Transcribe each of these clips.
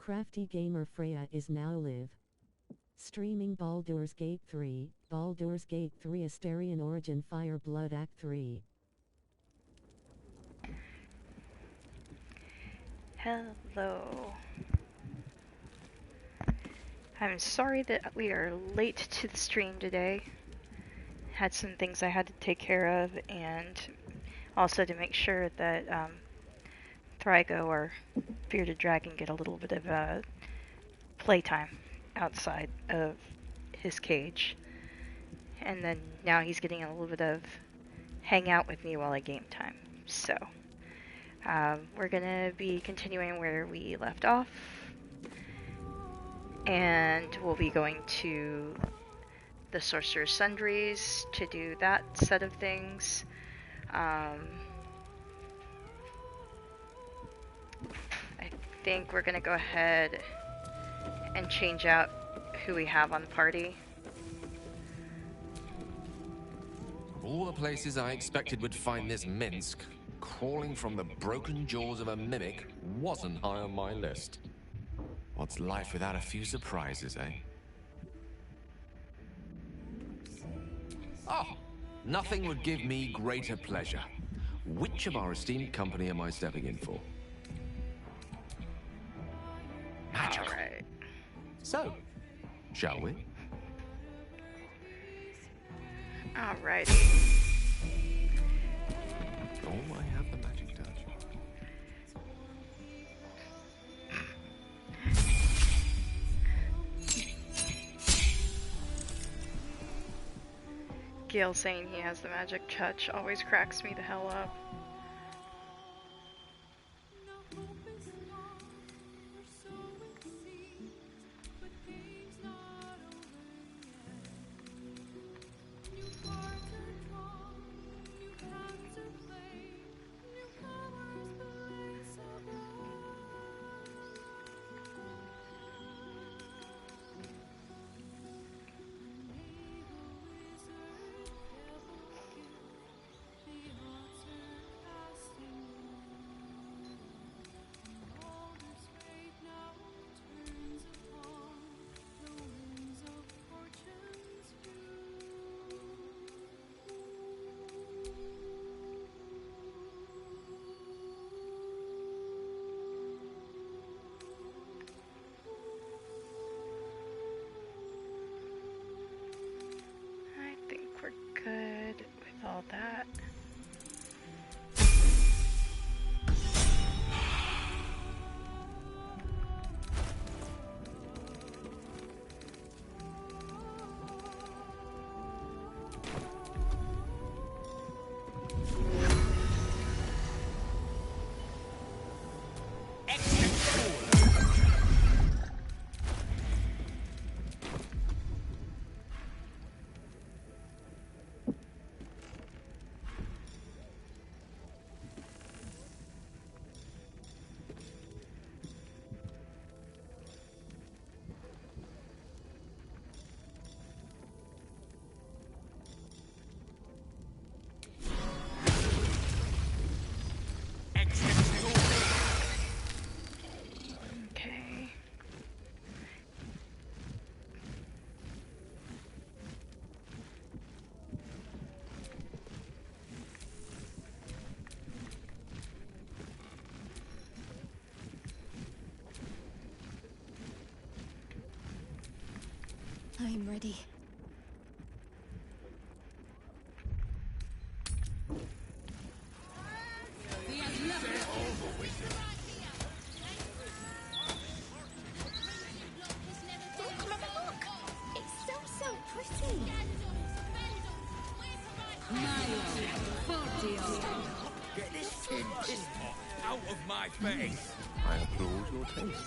crafty gamer Freya is now live. Streaming Baldur's Gate 3, Baldur's Gate 3 Astarion Origin FireBlood Act 3. Hello. I'm sorry that we are late to the stream today. Had some things I had to take care of, and also to make sure that Thrygo, our bearded dragon, get a little bit of playtime outside of his cage. And then now he's getting a little bit of hang out with me while I game time. So we're gonna be continuing where we left off, and we'll be going to the Sorcerer's Sundries to do that set of things. I think we're gonna go ahead and change out who we have on the party. Of all the places I expected would find this Minsk, crawling from the broken jaws of a mimic wasn't high on my list. What's life without a few surprises, eh? Oh, nothing would give me greater pleasure. Which of our esteemed company am I stepping in for? Magic. All right. So, shall we? Alrighty. Oh, I have the magic touch. Gil saying he has the magic touch always cracks me the hell up. Good with all that. I'm ready. Get this tin piss pot out of my face! I applaud your taste.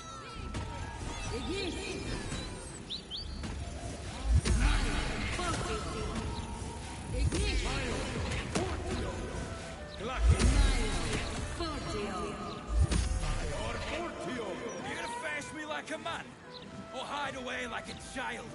You gonna face me like a man? Or hide away like a child?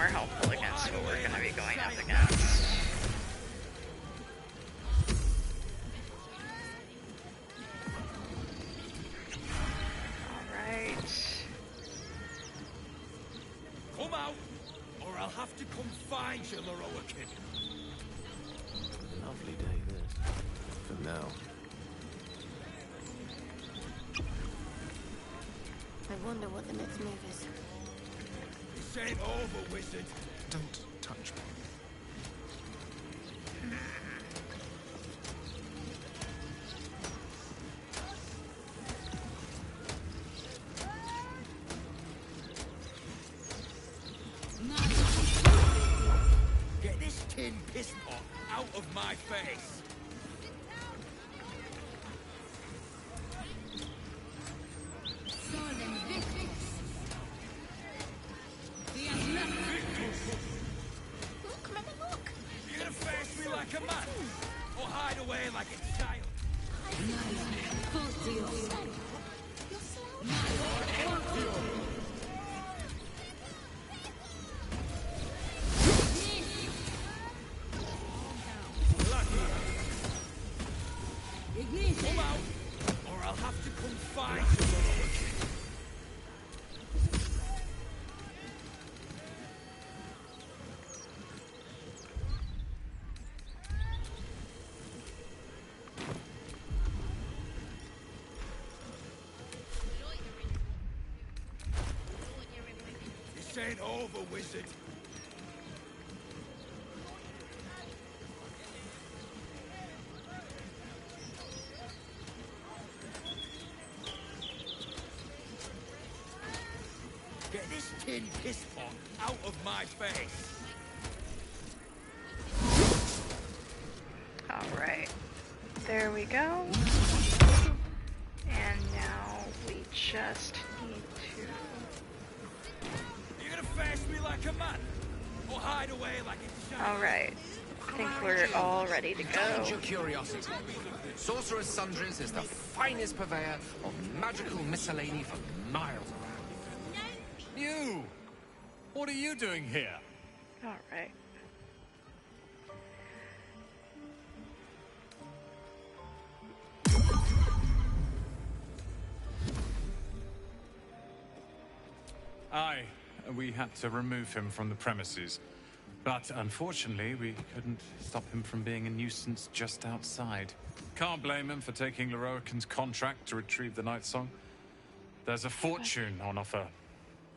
more helpful against what we're going to be going up against. Alright. Come out, or I'll have to come find you, Loroakin. Lovely day, this. For now. I wonder what the next move is. This ain't over, wizard. Don't touch me. Get this tin piss pot out of my face. You're gonna face me like a man, or hide away like a child. Come out, or I'll have to come find you, Loroakin. This ain't over, wizard. Get this tin piss pot out of my face. Alright. There we go. And now we just need to... You're gonna face me like a man, or hide away like a child. Alright. I think we're all ready to go. Indulge your curiosity. Sorcerer's Sundries is the finest purveyor of magical miscellany for miles around. You! What are you doing here? Alright. Aye, we had to remove him from the premises. But unfortunately, we couldn't stop him from being a nuisance just outside. Can't blame him for taking Loroakin's contract to retrieve the Night Song. There's a fortune on offer.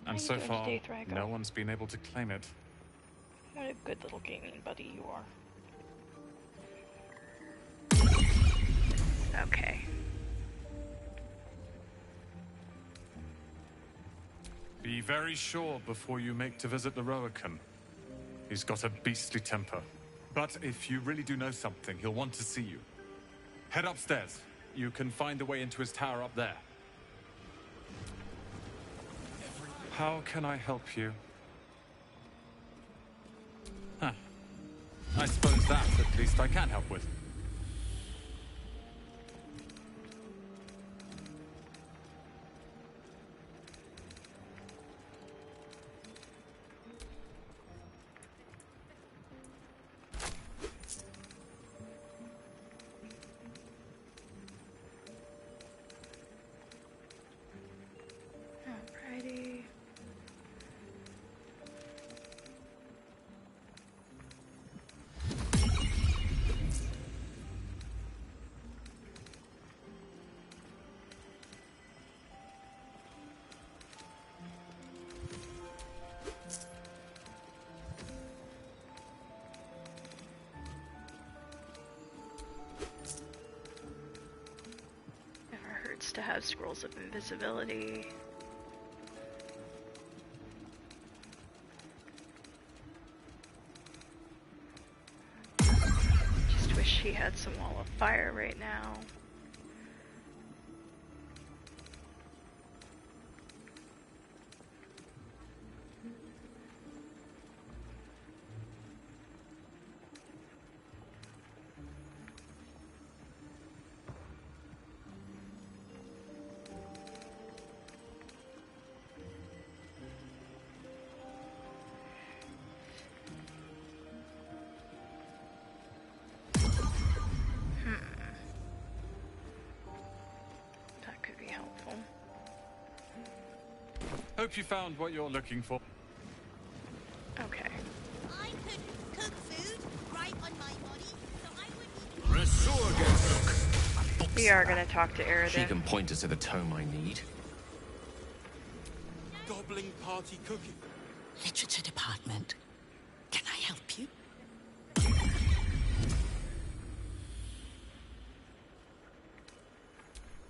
And so far, no one's been able to claim it. What a good little gaming buddy you are. Okay. Be very sure before you make to visit Loroakin. He's got a beastly temper. But if you really do know something, he'll want to see you. Head upstairs. You can find the way into his tower up there. How can I help you? Huh. I suppose that, at least, I can help with. Alrighty. Never hurts to have scrolls of invisibility. Just wish he had some wall of fire right now. Hope you found what you're looking for. Okay. I could cook food right on my body, so I would need We are gonna talk to She Eridan. can point us to the tome I need. Goblin party cooking. Literature department. Can I help you?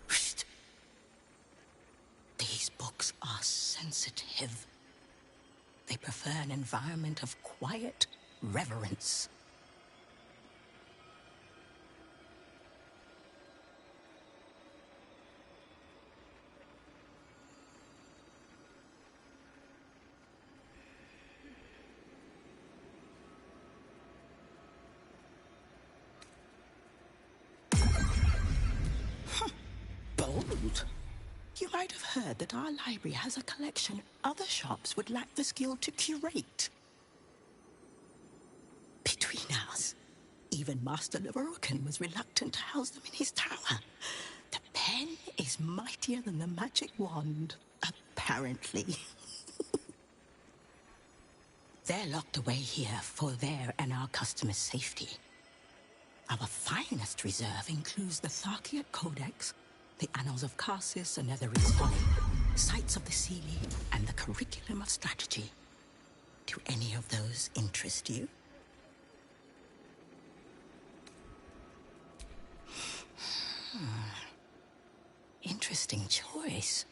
Psst. These books are sensitive. They prefer an environment of quiet reverence. Bold. You might have heard that our library has a collection other shops would lack the skill to curate. Between us, even Master Leverokin was reluctant to house them in his tower. The pen is mightier than the magic wand, apparently. They're locked away here for their and our customers' safety. Our finest reserve includes the Tharkiat Codex, the Annals of Karsus and Netherese Folly, Sights of the Sealy, and the Curriculum of Strategy. Do any of those interest you? Interesting choice.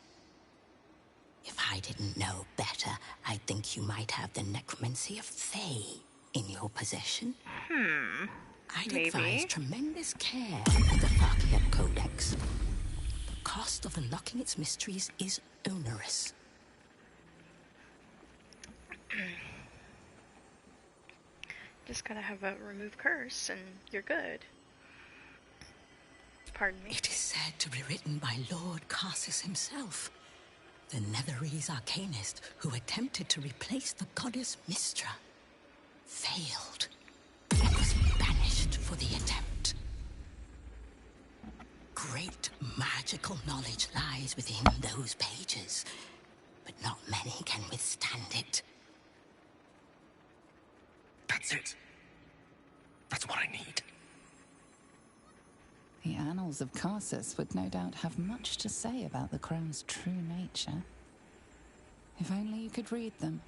If I didn't know better, I'd think you might have the necromancy of Fae in your possession. I'd Maybe. advise tremendous care with the Tharkiat Codex. The cost of unlocking its mysteries is onerous. Just gotta have a remove curse and you're good. Pardon me. It is said to be written by Lord Karsus himself, the Netherese arcanist who attempted to replace the goddess Mystra. Failed and was banished for the attempt. Great magical knowledge lies within those pages, but not many can withstand it. That's it. That's what I need. The Annals of Karsus would no doubt have much to say about the crone's true nature. If only you could read them.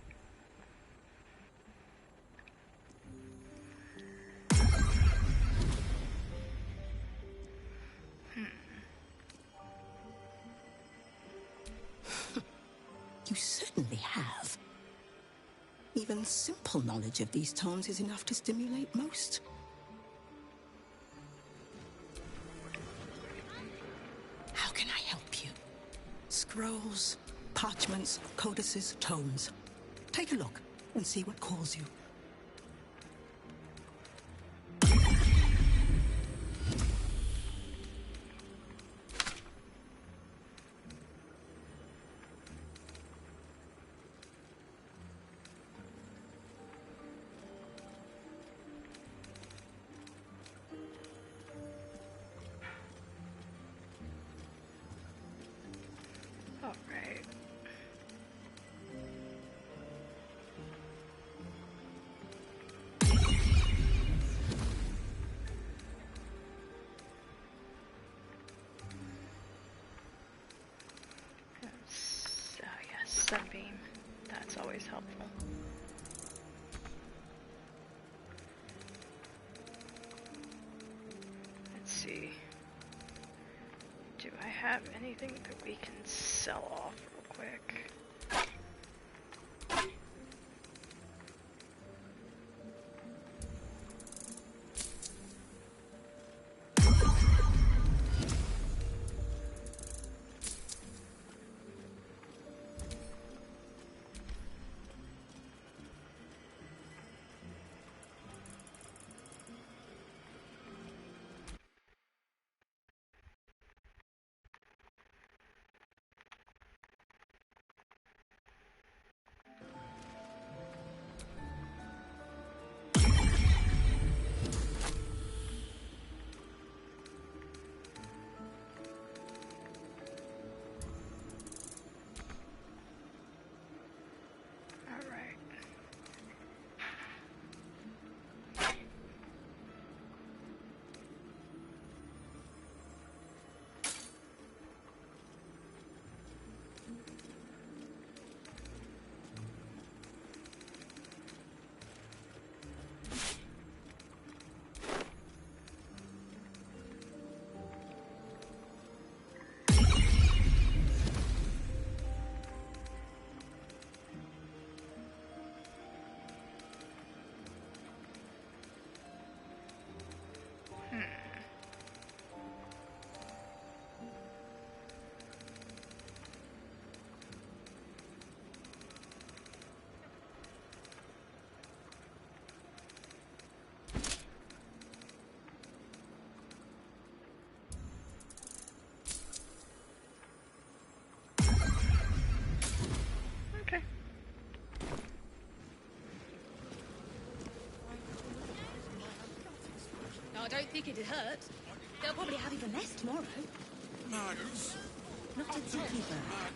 You certainly have. Even simple knowledge of these tomes is enough to stimulate most. How can I help you? Scrolls, parchments, codices, tomes. Take a look and see what calls you. Alright. Yes, sunbeam. That's always helpful. Let's see. Do I have anything that we can sell off real quick? Figured it hurt. They'll probably have even less tomorrow. Mags. Not a ticky bird.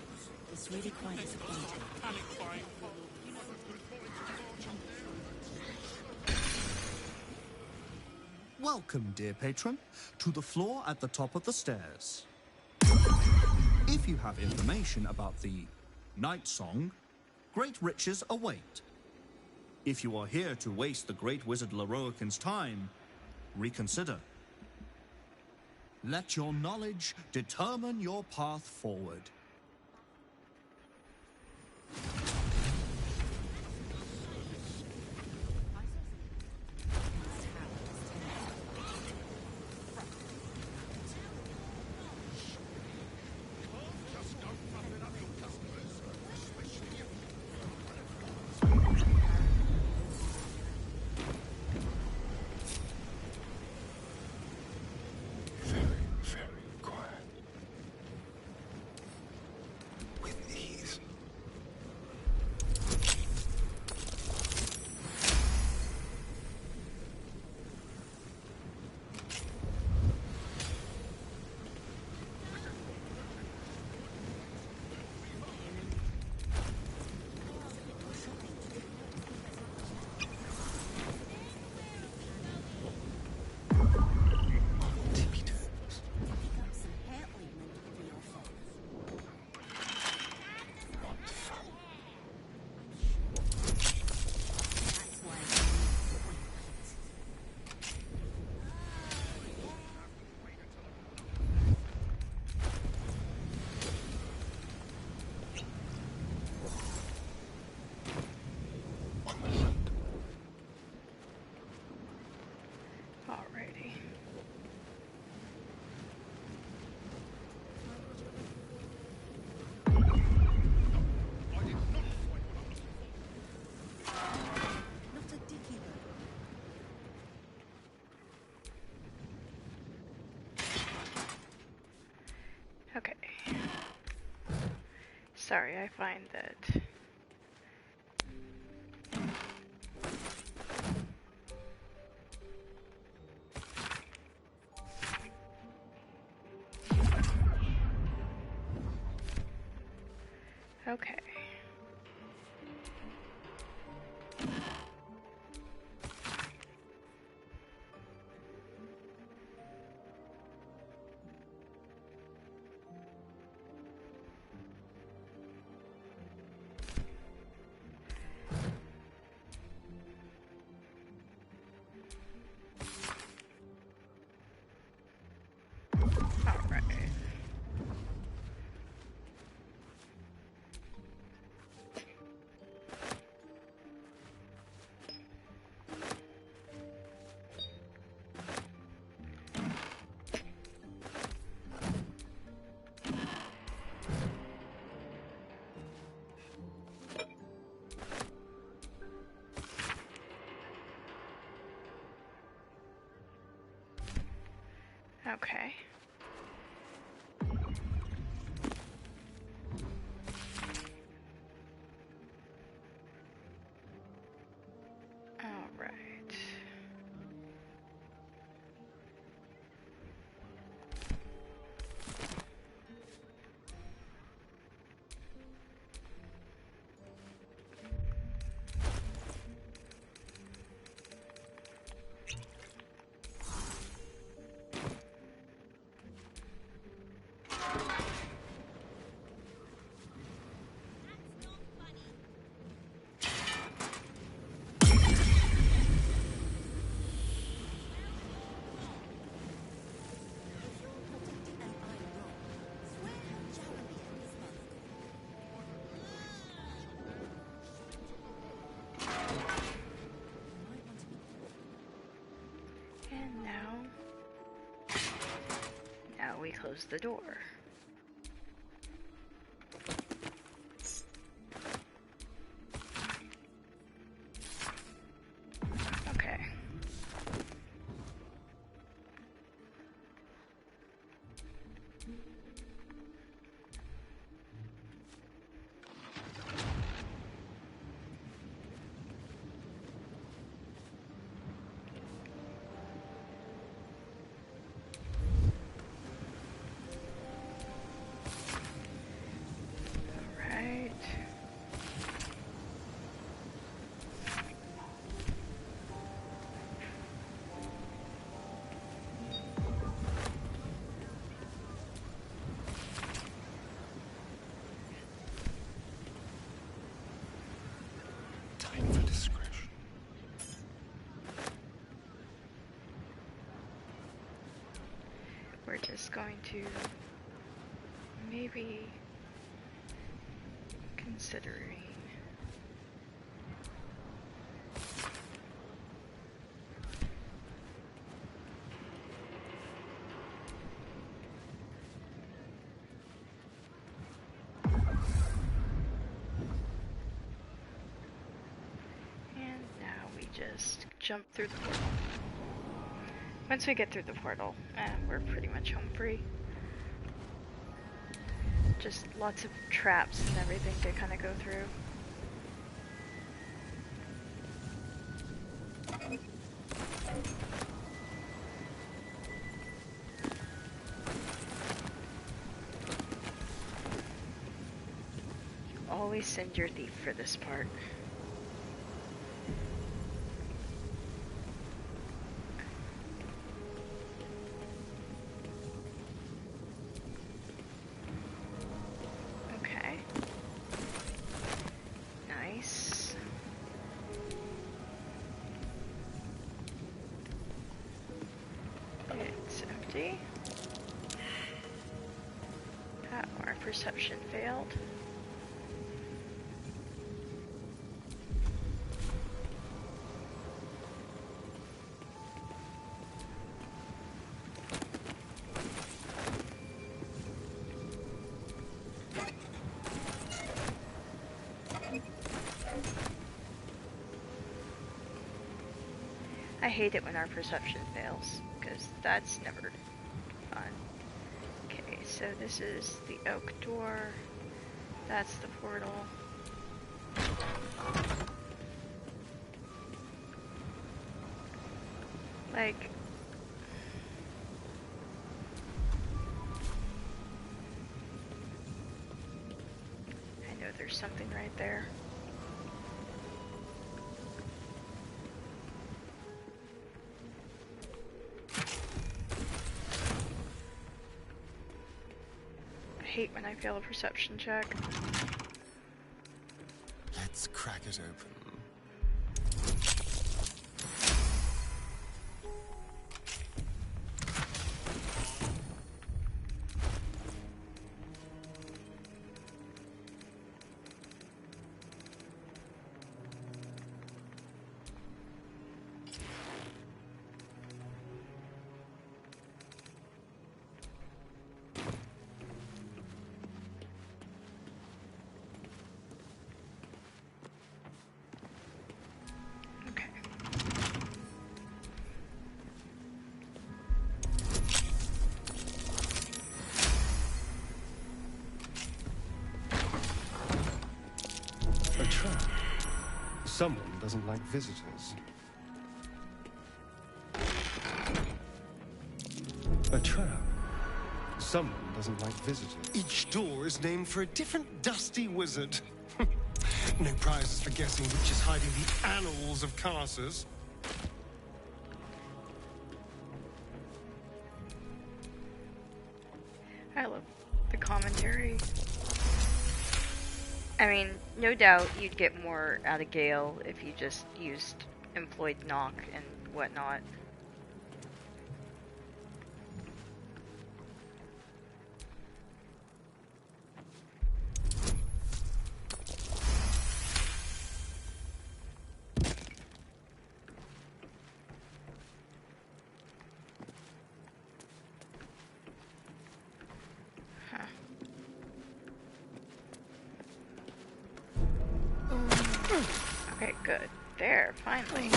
It's really quite disappointing. Panic buying. Welcome, dear patron, to the floor at the top of the stairs. If you have information about the Night Song, great riches await. If you are here to waste the great wizard Leroican's time, reconsider. Let your knowledge determine your path forward. Alrighty. Not a dicky bird. Okay. Sorry, I find that okay. All right. Okay. All right. And now we close the door. Okay. we're just going to maybe considering just jump through the portal. Once we get through the portal, we're pretty much home free. Just lots of traps and everything to kind of go through. You always send your thief for this part. Perception failed. I hate it when our perception fails, because that's never fun. Okay, so this is the oak door. That's the portal. Like, I know there's something right there. I hate when I fail a perception check. Let's crack it open. Someone doesn't like visitors. A trap. Someone doesn't like visitors. Each door is named for a different dusty wizard. No prizes for guessing which is hiding the annals of Carsus. I love the commentary. I mean, no doubt you'd get more out of Gale if you just employed knock and whatnot. Okay, good. There, finally.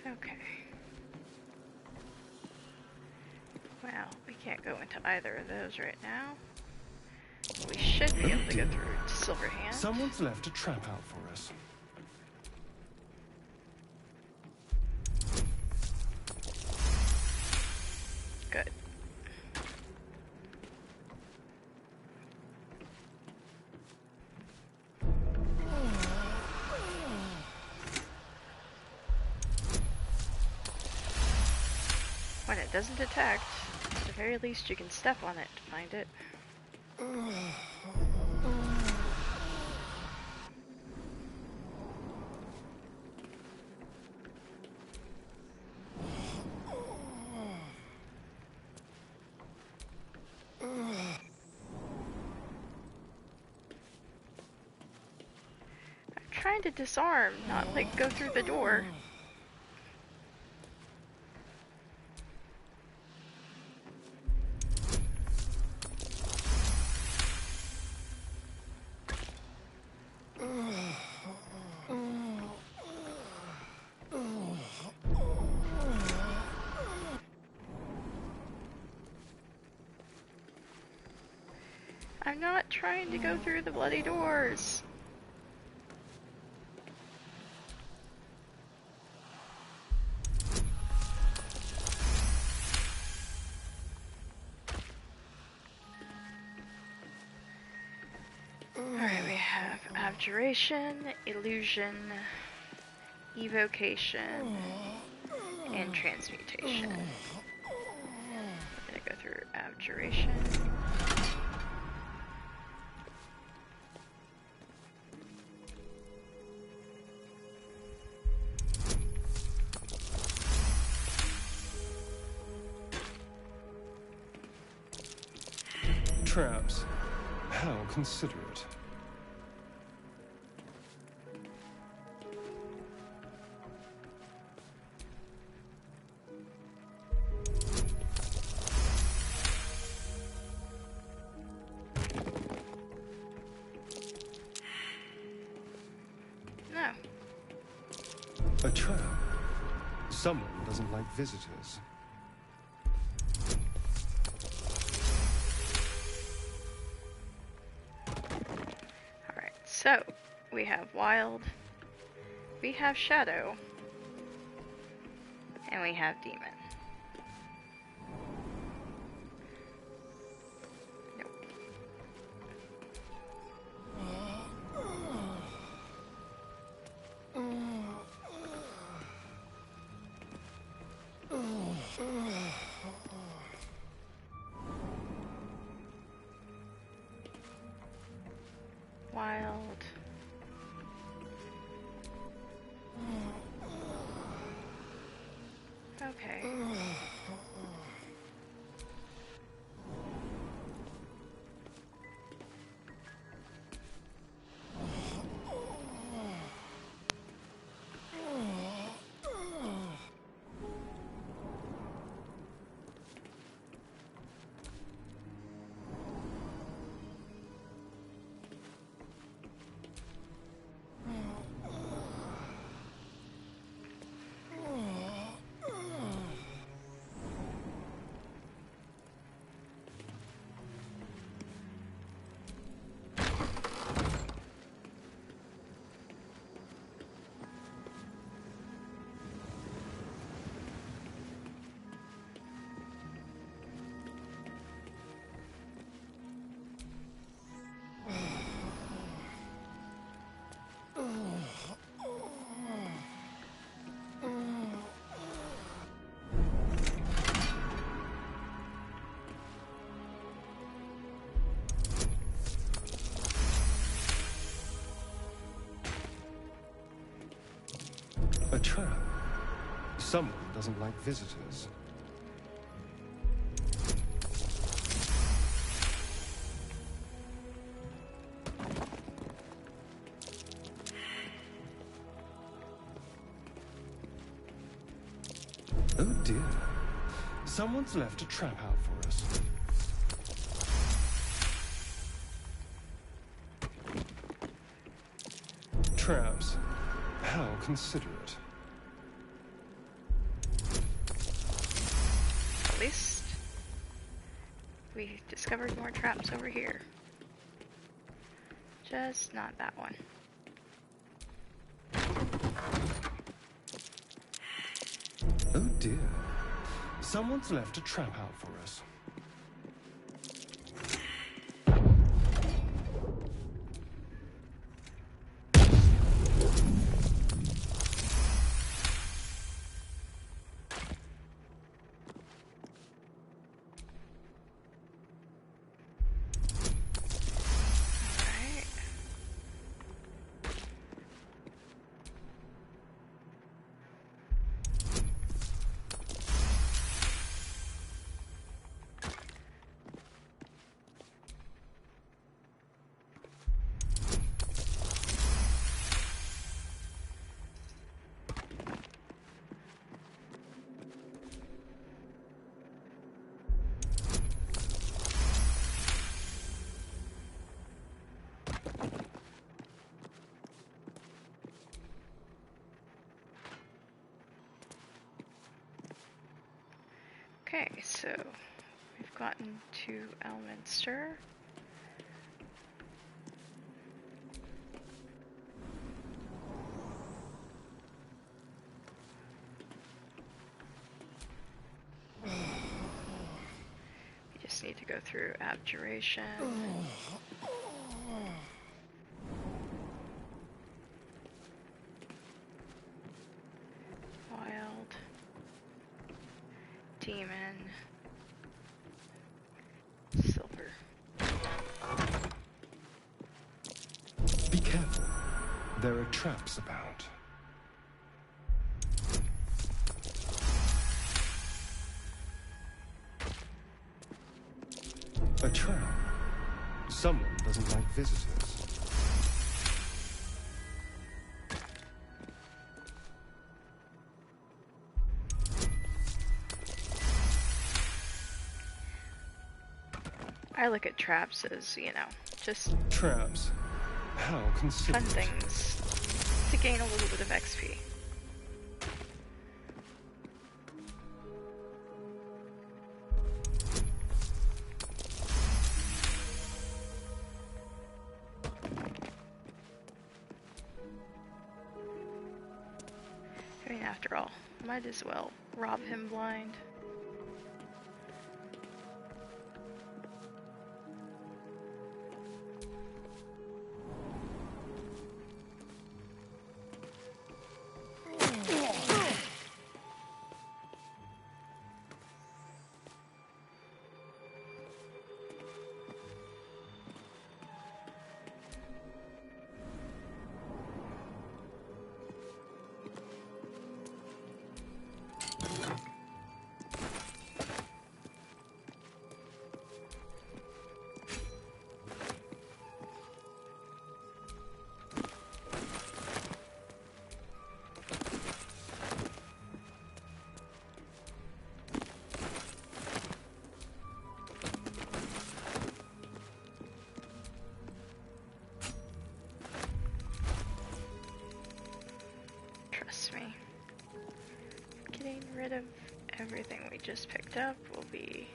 Okay. Well, we can't go into either of those right now. We should be able to go through to Silverhand. Someone's left a trap out for us. Good. When it doesn't detect, the very least, you can step on it to find it. I'm trying to disarm, not like go through the door. I'm not trying to go through the bloody doors. Alright, we have abjuration, illusion, evocation, and transmutation. I'm gonna go through abjuration. Traps. How considerate. No. A trap. Someone doesn't like visitors. So, we have Wild, we have Shadow, and we have Demon. Nope. Wild. Okay. A trap. Someone doesn't like visitors. Oh dear. Someone's left a trap out for us. Traps. How considerate. At least we discovered more traps over here. Just not that one. Oh dear. Someone's left a trap out for us. Okay, so we've gotten to Elminster. We just need to go through abjuration. Wild. Demon. Silver. Be careful. There are traps about. A trap. Someone doesn't like visitors. I look at traps as, you know, just Traps? How considerate. fun things to gain a little bit of XP. I mean, after all, might as well rob him blind. Trust me. Getting rid of everything we just picked up will be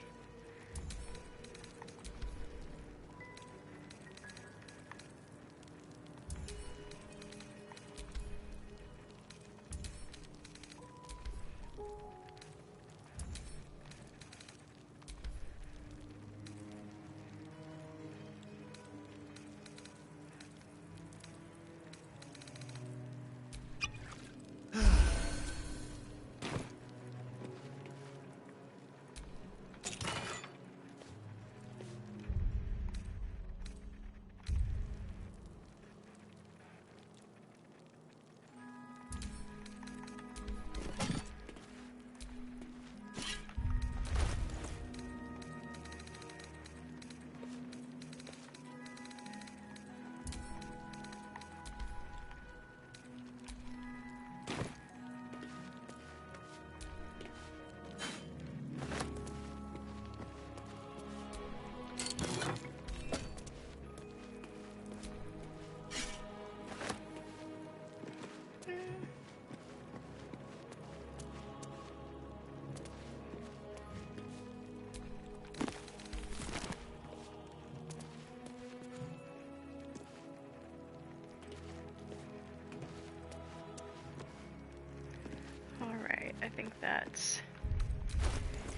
alright. I think that's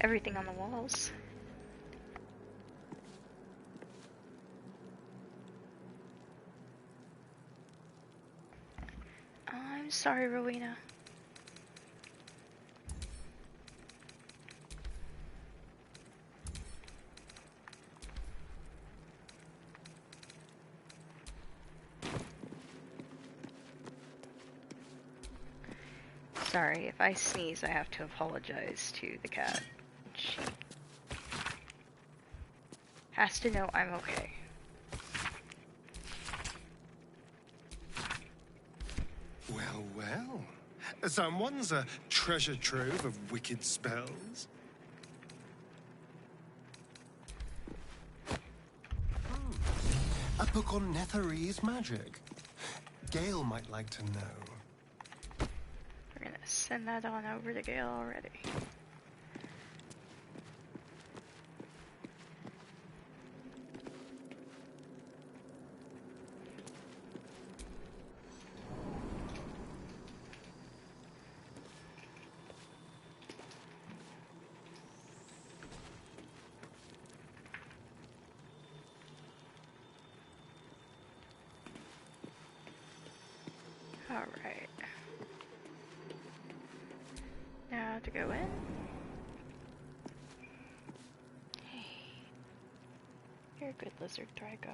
everything on the walls. I'm sorry, Rowena. Sorry, if I sneeze, I have to apologize to the cat. She has to know I'm okay. Well, well. Someone's a treasure trove of wicked spells. A book on Netherese magic. Gale might like to know. We're gonna send that on over to Gale already. Alright. Now to go in. Hey. You're a good lizard, Draco.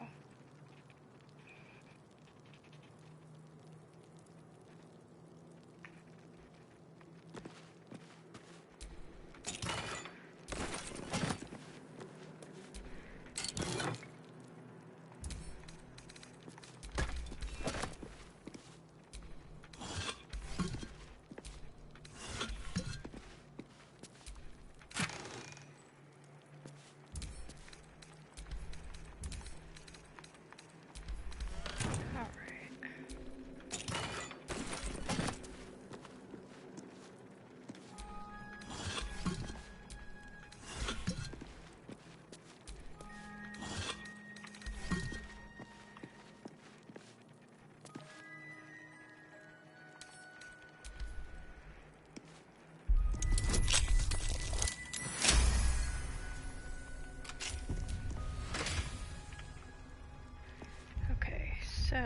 So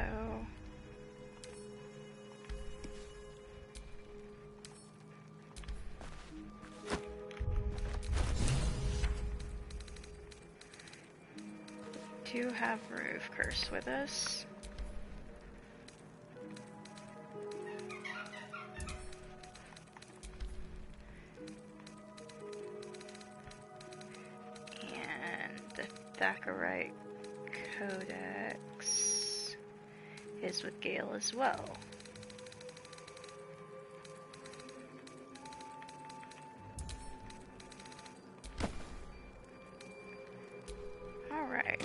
do have Roof Curse with us. And the Thackorite Codex is with Gale as well. All right.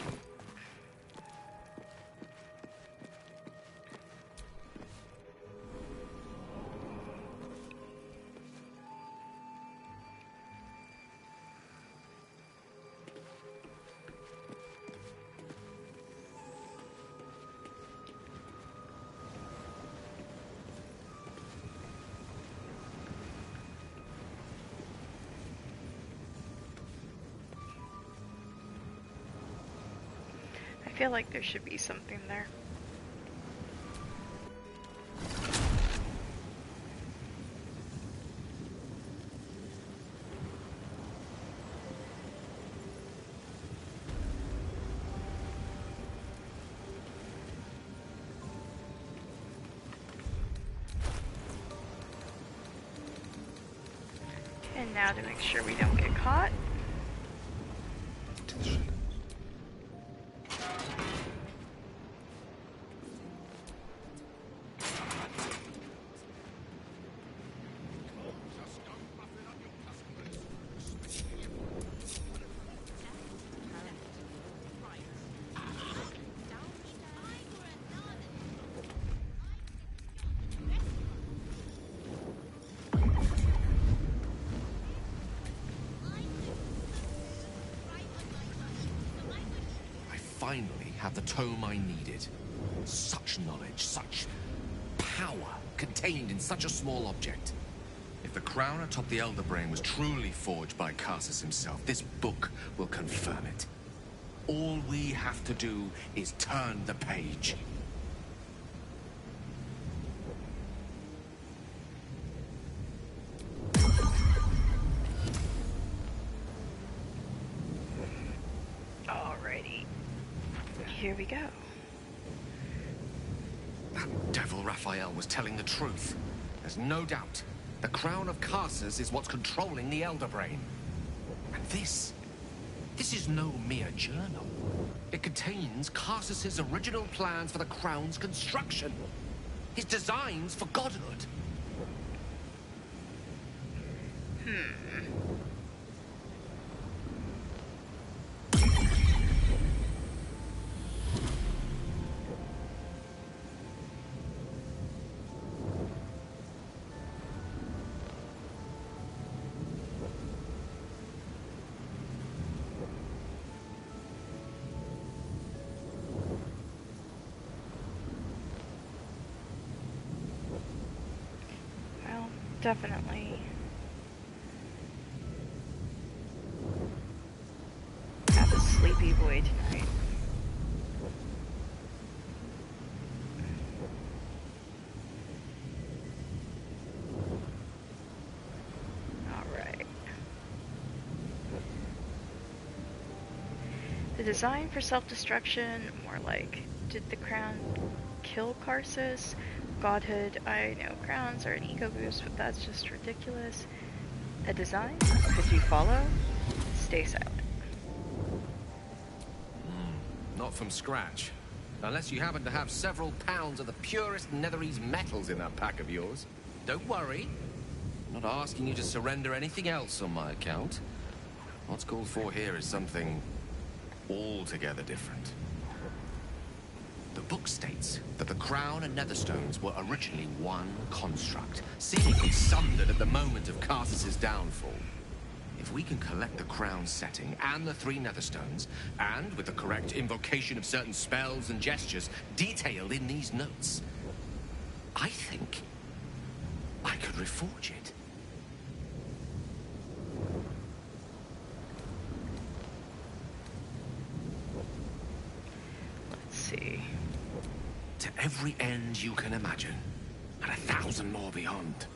I feel like there should be something there. And now to make sure we don't get caught. Finally have the tome I needed. Such knowledge, such power contained in such a small object. If the crown atop the Elder Brain was truly forged by Karsus himself, this book will confirm it. All we have to do is turn the page. Here we go. That devil Raphael was telling the truth. There's no doubt. The crown of Karsus is what's controlling the Elder Brain. And this is no mere journal. It contains Karsus's original plans for the crown's construction. His designs for godhood. Definitely have a sleepy boy tonight. The design for self-destruction, more like, did the crown kill Karsus? Godhood, I know crowns are an ego boost, but that's just ridiculous. A design? Could you follow? Stay silent. Not from scratch. Unless you happen to have several pounds of the purest Netherese metals in that pack of yours. Don't worry. I'm not asking you to surrender anything else on my account. What's called for here is something altogether different. The book states that the crown and netherstones were originally one construct, seemingly sundered at the moment of Karsus's downfall. If we can collect the crown setting and the 3 netherstones, and with the correct invocation of certain spells and gestures detailed in these notes, I think I could reforge it. Let's see. To every end you can imagine, and 1,000 more beyond.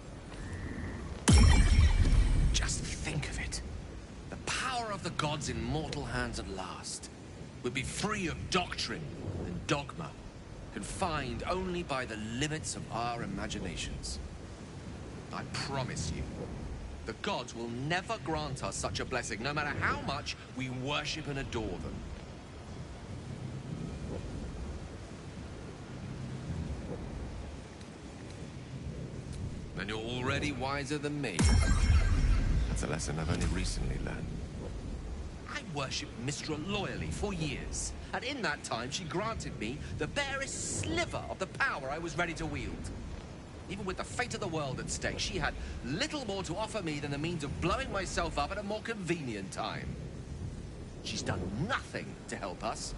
Just think of it. The power of the gods in mortal hands at last would be free of doctrine and dogma, confined only by the limits of our imaginations. I promise you, the gods will never grant us such a blessing, no matter how much we worship and adore them. And you're already wiser than me. That's a lesson I've only recently learned. I worshipped Mistra loyally for years, and in that time she granted me the barest sliver of the power I was ready to wield. Even with the fate of the world at stake, she had little more to offer me than the means of blowing myself up at a more convenient time. She's done nothing to help us.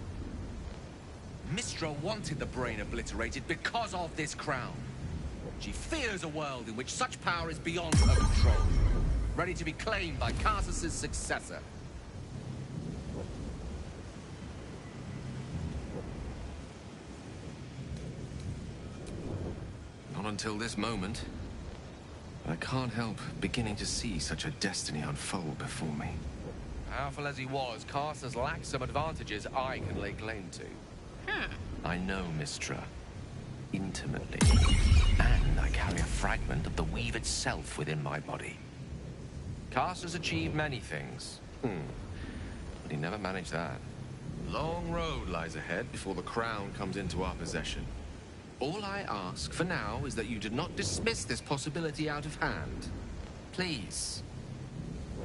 Mistra wanted the brain obliterated because of this crown. She fears a world in which such power is beyond her control, ready to be claimed by Karsus's successor. Not until this moment. I can't help beginning to see such a destiny unfold before me. Powerful as he was, Karsus lacked some advantages I can lay claim to. I know Mistra intimately, and I carry a fragment of the weave itself within my body. Karsus achieved many things, but he never managed that. Long road lies ahead before the crown comes into our possession. All I ask for now is that you do not dismiss this possibility out of hand. Please,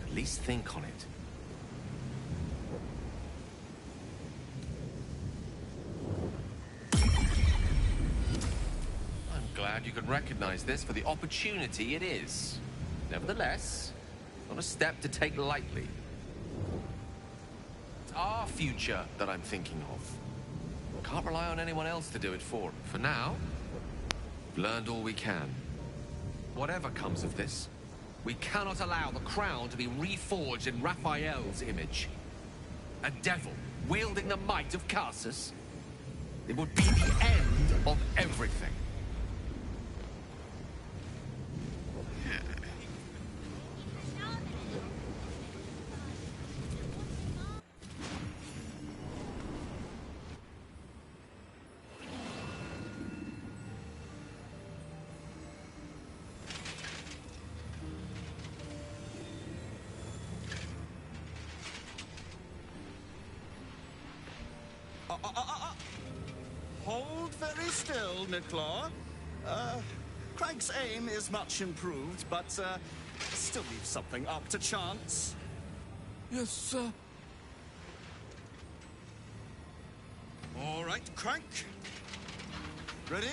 at least think on it. Glad you can recognize this for the opportunity it is. Nevertheless, not a step to take lightly. It's our future that I'm thinking of. Can't rely on anyone else to do it for. For now, we've learned all we can. Whatever comes of this, we cannot allow the crown to be reforged in Raphael's image. A devil wielding the might of Karsus. It would be the end of everything. Hold very still, Nicklaw. Craig's aim is much improved, but still leaves something up to chance. Yes, sir. All right, Craig. Ready?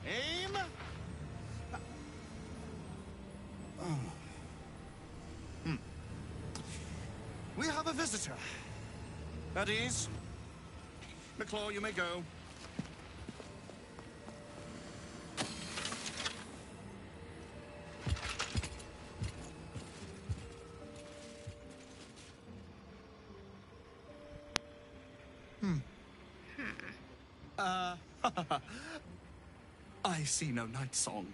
Aim. We have a visitor. At ease. Nicklaw, you may go. I see no night song.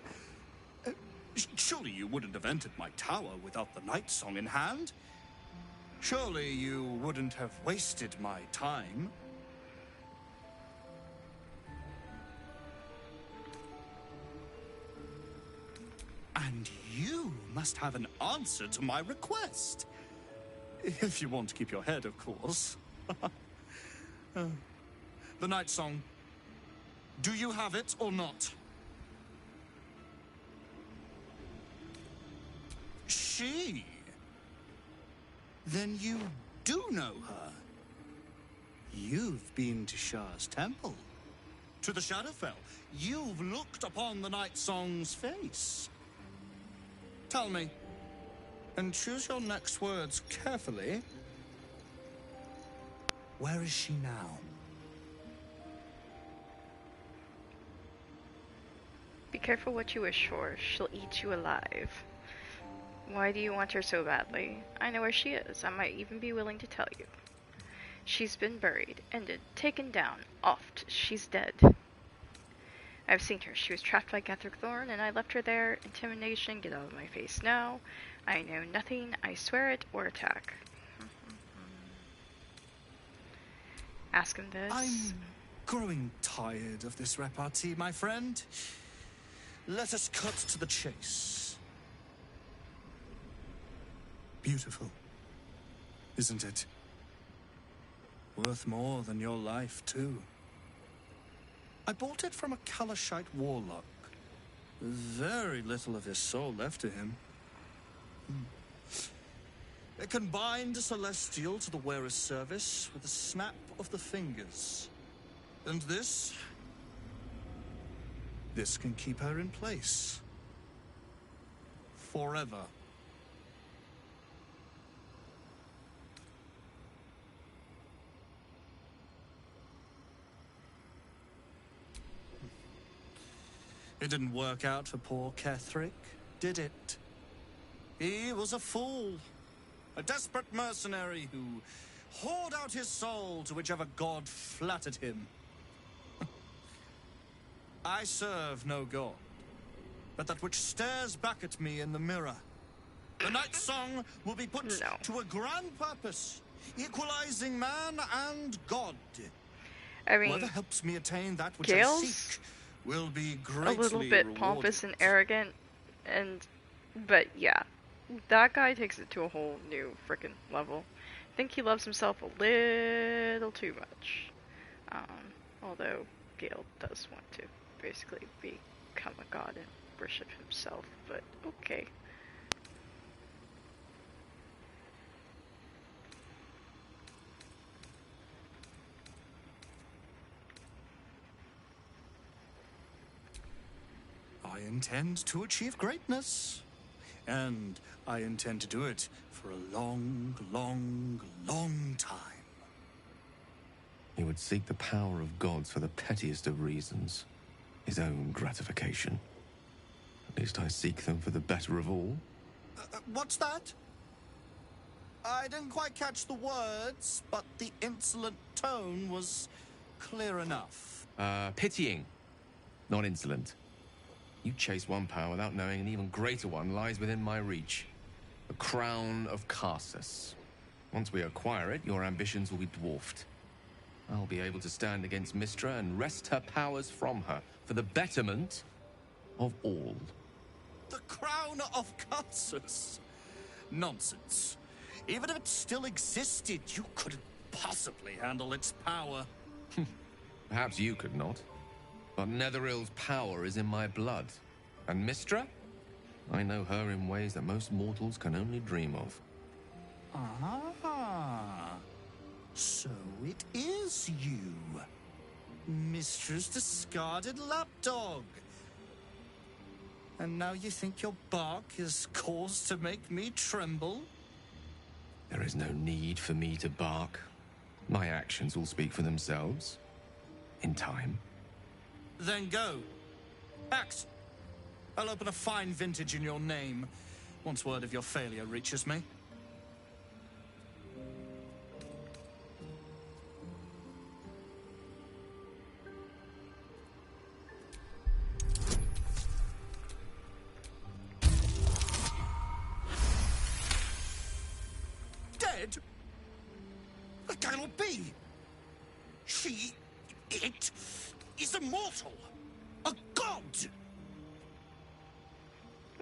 Surely you wouldn't have entered my tower without the night song in hand? Surely you wouldn't have wasted my time. And you must have an answer to my request. If you want to keep your head, of course. The Night Song. Do you have it or not? She? Then you do know her. You've been to Shah's temple. To the Shadowfell. You've looked upon the Night Song's face. Tell me, and choose your next words carefully. Where is she now? Be careful what you wish for. She'll eat you alive. Why do you want her so badly? I know where she is. I might even be willing to tell you. She's been buried, ended, taken down, offed. She's dead. I've seen her. She was trapped by Gethrick Thorn, and I left her there. Intimidation, get out of my face now. I know nothing, I swear it, or attack. Ask him this. I'm growing tired of this repartee, my friend. Let us cut to the chase. Beautiful, isn't it? Worth more than your life, too. I bought it from a Kalashite warlock. Very little of his soul left to him. It can bind a celestial to the wearer's service with a snap of the fingers. And this can keep her in place. Forever. It didn't work out for poor Kethrick, did it? He was a fool. A desperate mercenary who hoard out his soul to whichever god flattered him. I serve no god, but that which stares back at me in the mirror. The Night Song will be put to a grand purpose, equalizing man and god. I mean, whoever helps me attain that which Gale's I seek will be greatly a little bit rewarded. pompous and arrogant, but yeah, that guy takes it to a whole new frickin' level. I think he loves himself a little too much. Although Gale does want to basically become a god and worship himself, but okay. I intend to achieve greatness. And I intend to do it for a long, long, long time. He would seek the power of gods for the pettiest of reasons. His own gratification. At least I seek them for the better of all. What's that? I didn't quite catch the words, but the insolent tone was clear enough. Pitying, not insolent. You chase one power without knowing an even greater one lies within my reach. The crown of Karsus. Once we acquire it, your ambitions will be dwarfed. I'll be able to stand against Mystra and wrest her powers from her for the betterment of all. The crown of Karsus? Nonsense. Even if it still existed, you couldn't possibly handle its power. Perhaps you could not. But Netherill's power is in my blood. And Mystra? I know her in ways that most mortals can only dream of. Ah, so it is you. Mystra's discarded lapdog. And now you think your bark is cause to make me tremble? There is no need for me to bark. My actions will speak for themselves. In time. Then go. Act. I'll open a fine vintage in your name, once word of your failure reaches me. Dead? That cannot be! It is immortal! A god!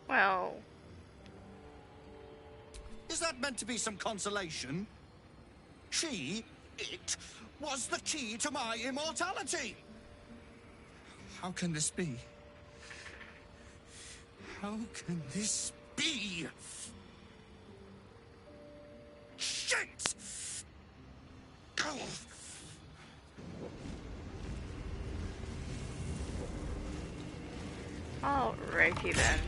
Well... Is that meant to be some consolation? It was the key to my immortality! How can this be? How can this be? Shit! Oh. Alrighty then.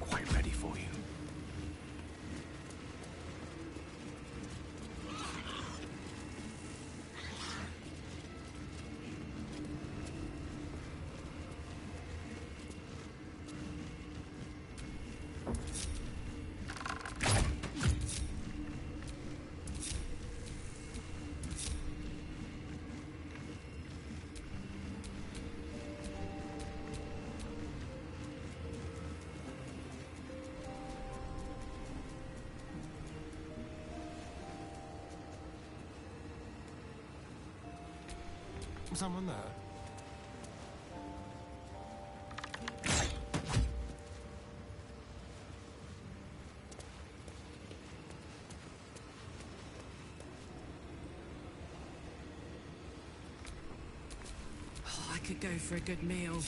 Quite ready for you. Someone there? Oh, I could go for a good meal.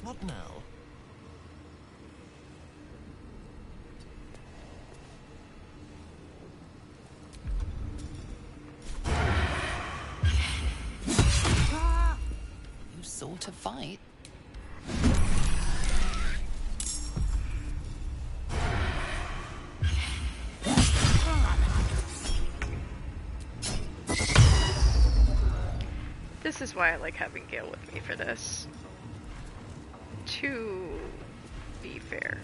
What now? You sort of fight. This is why I like having Gale with me for this. To be fair.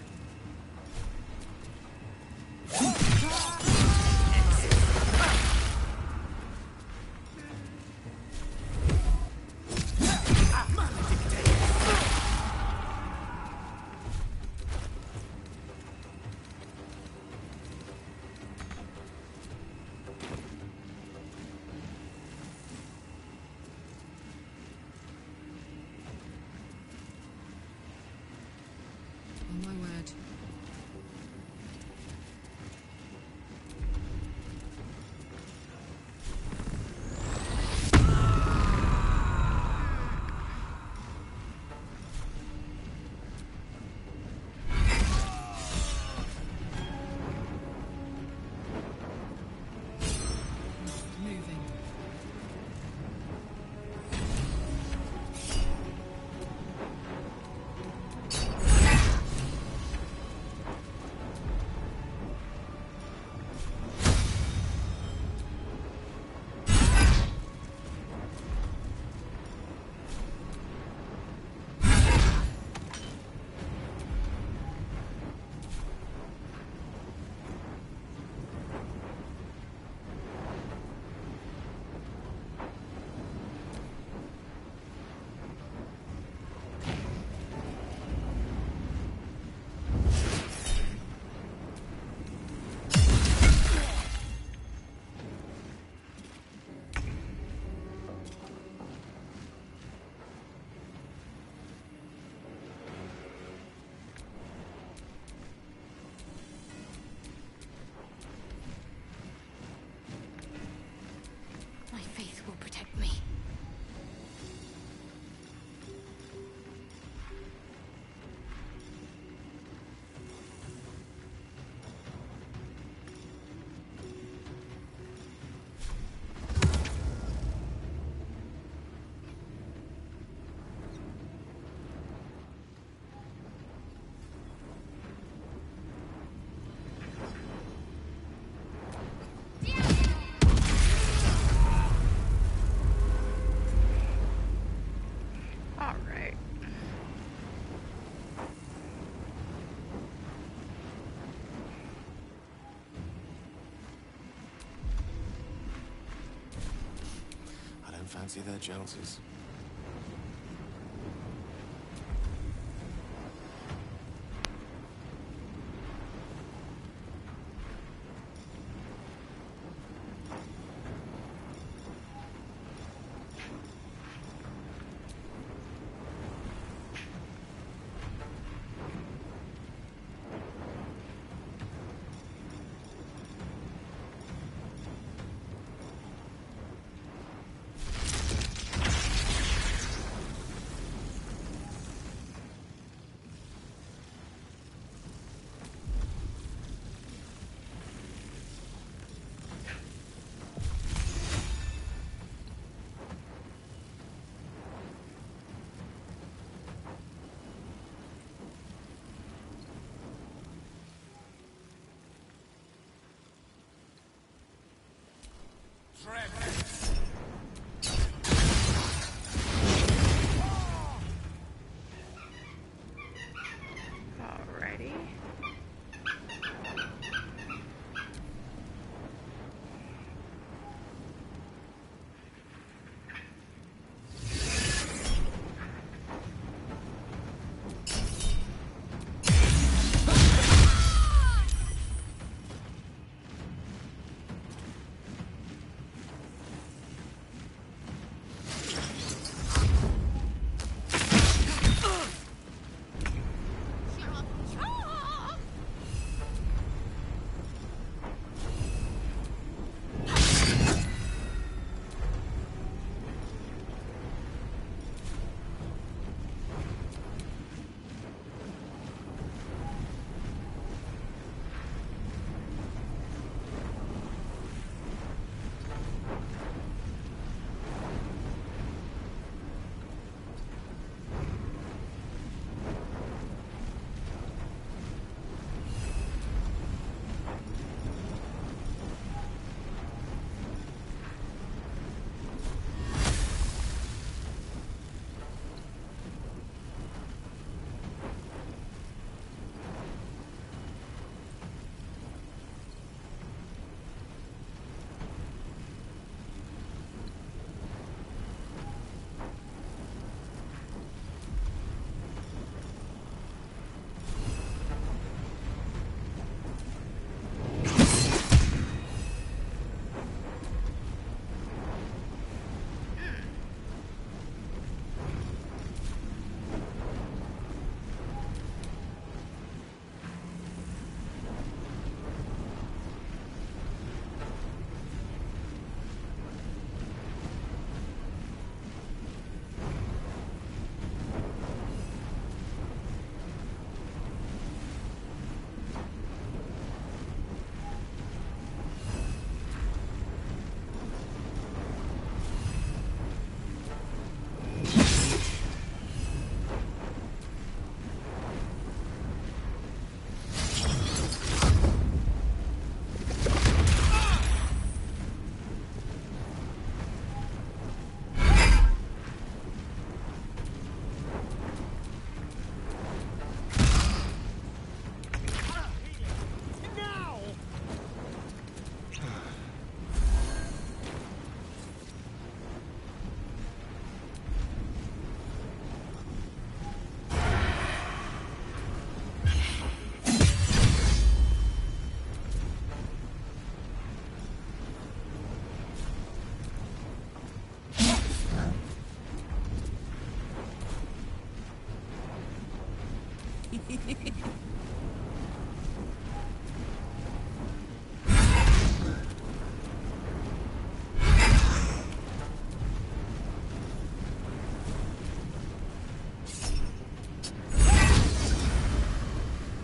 Fancy their chances. Alrighty.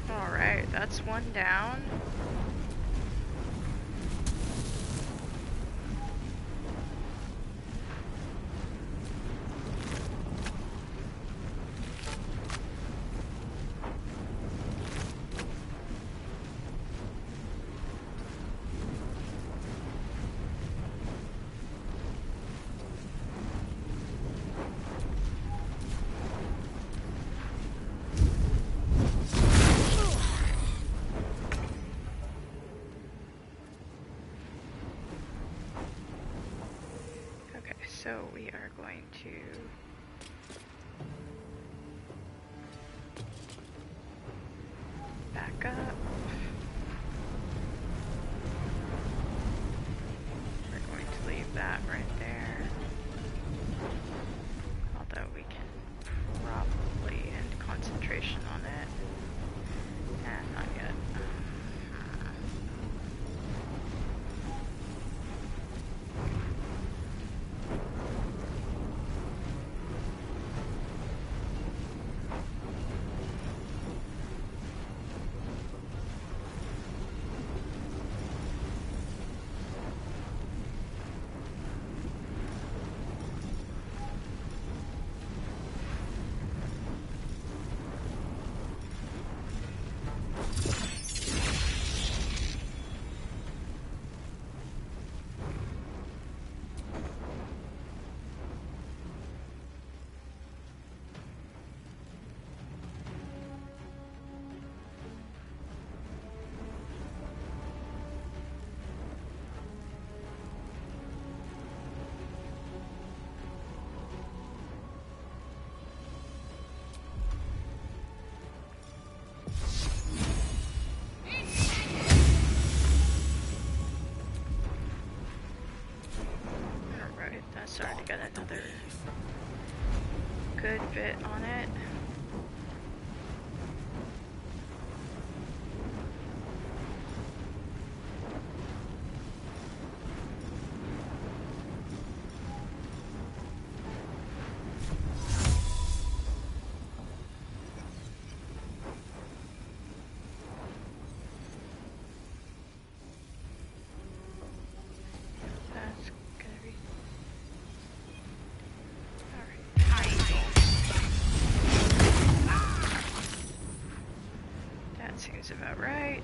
Alright, that's one down. So we are going to back up. We're going to leave that right there. Although we can probably end concentration on it. Not yet. That's already got another good bit on it. Seems about right.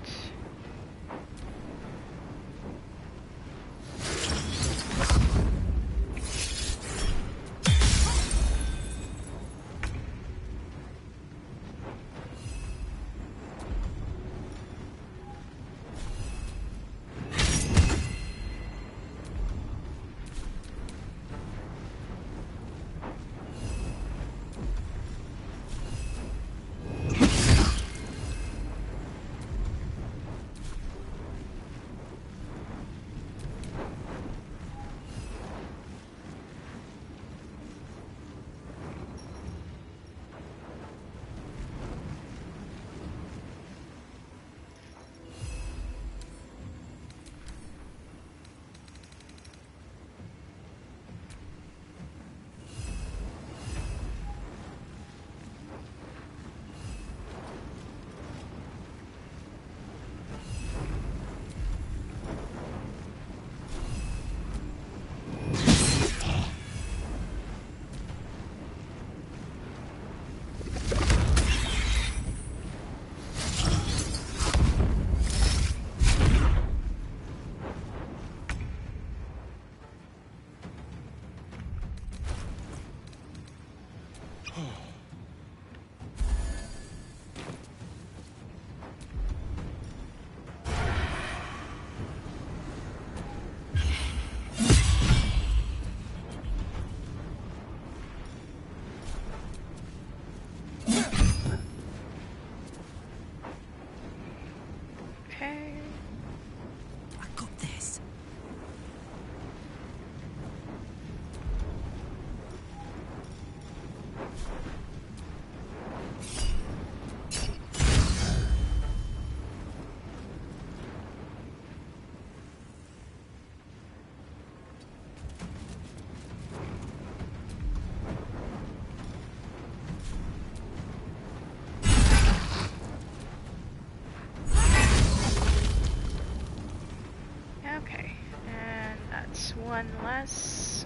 One less.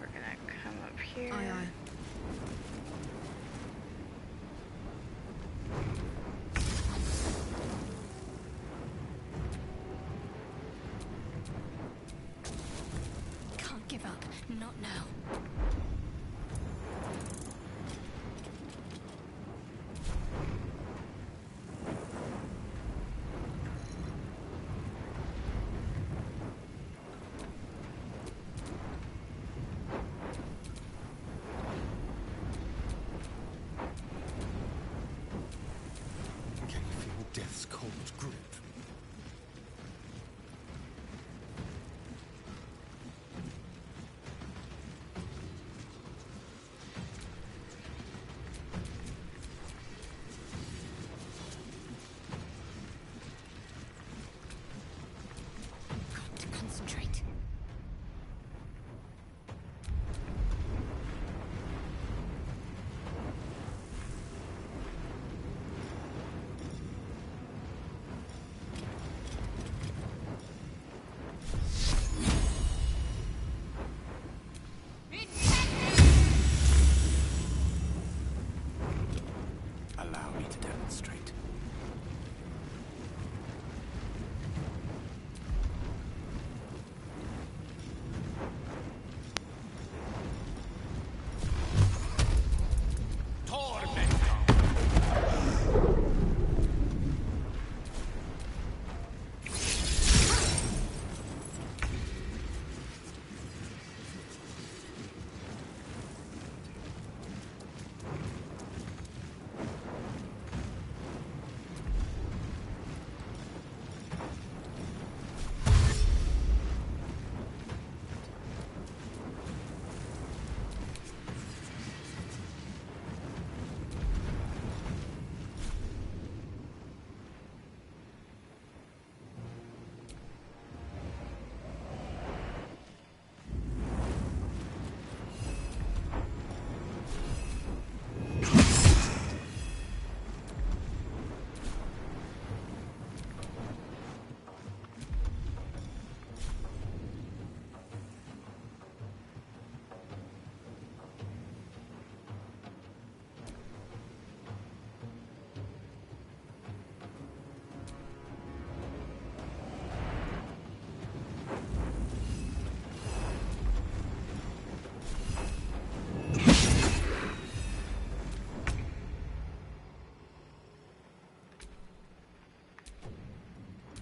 We're gonna come up here. Aye, aye. Can't give up. Not now.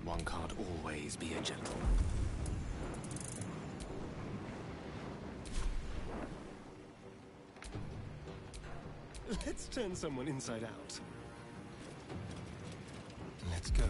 one can't always be a gentleman. Let's turn someone inside out. Let's go.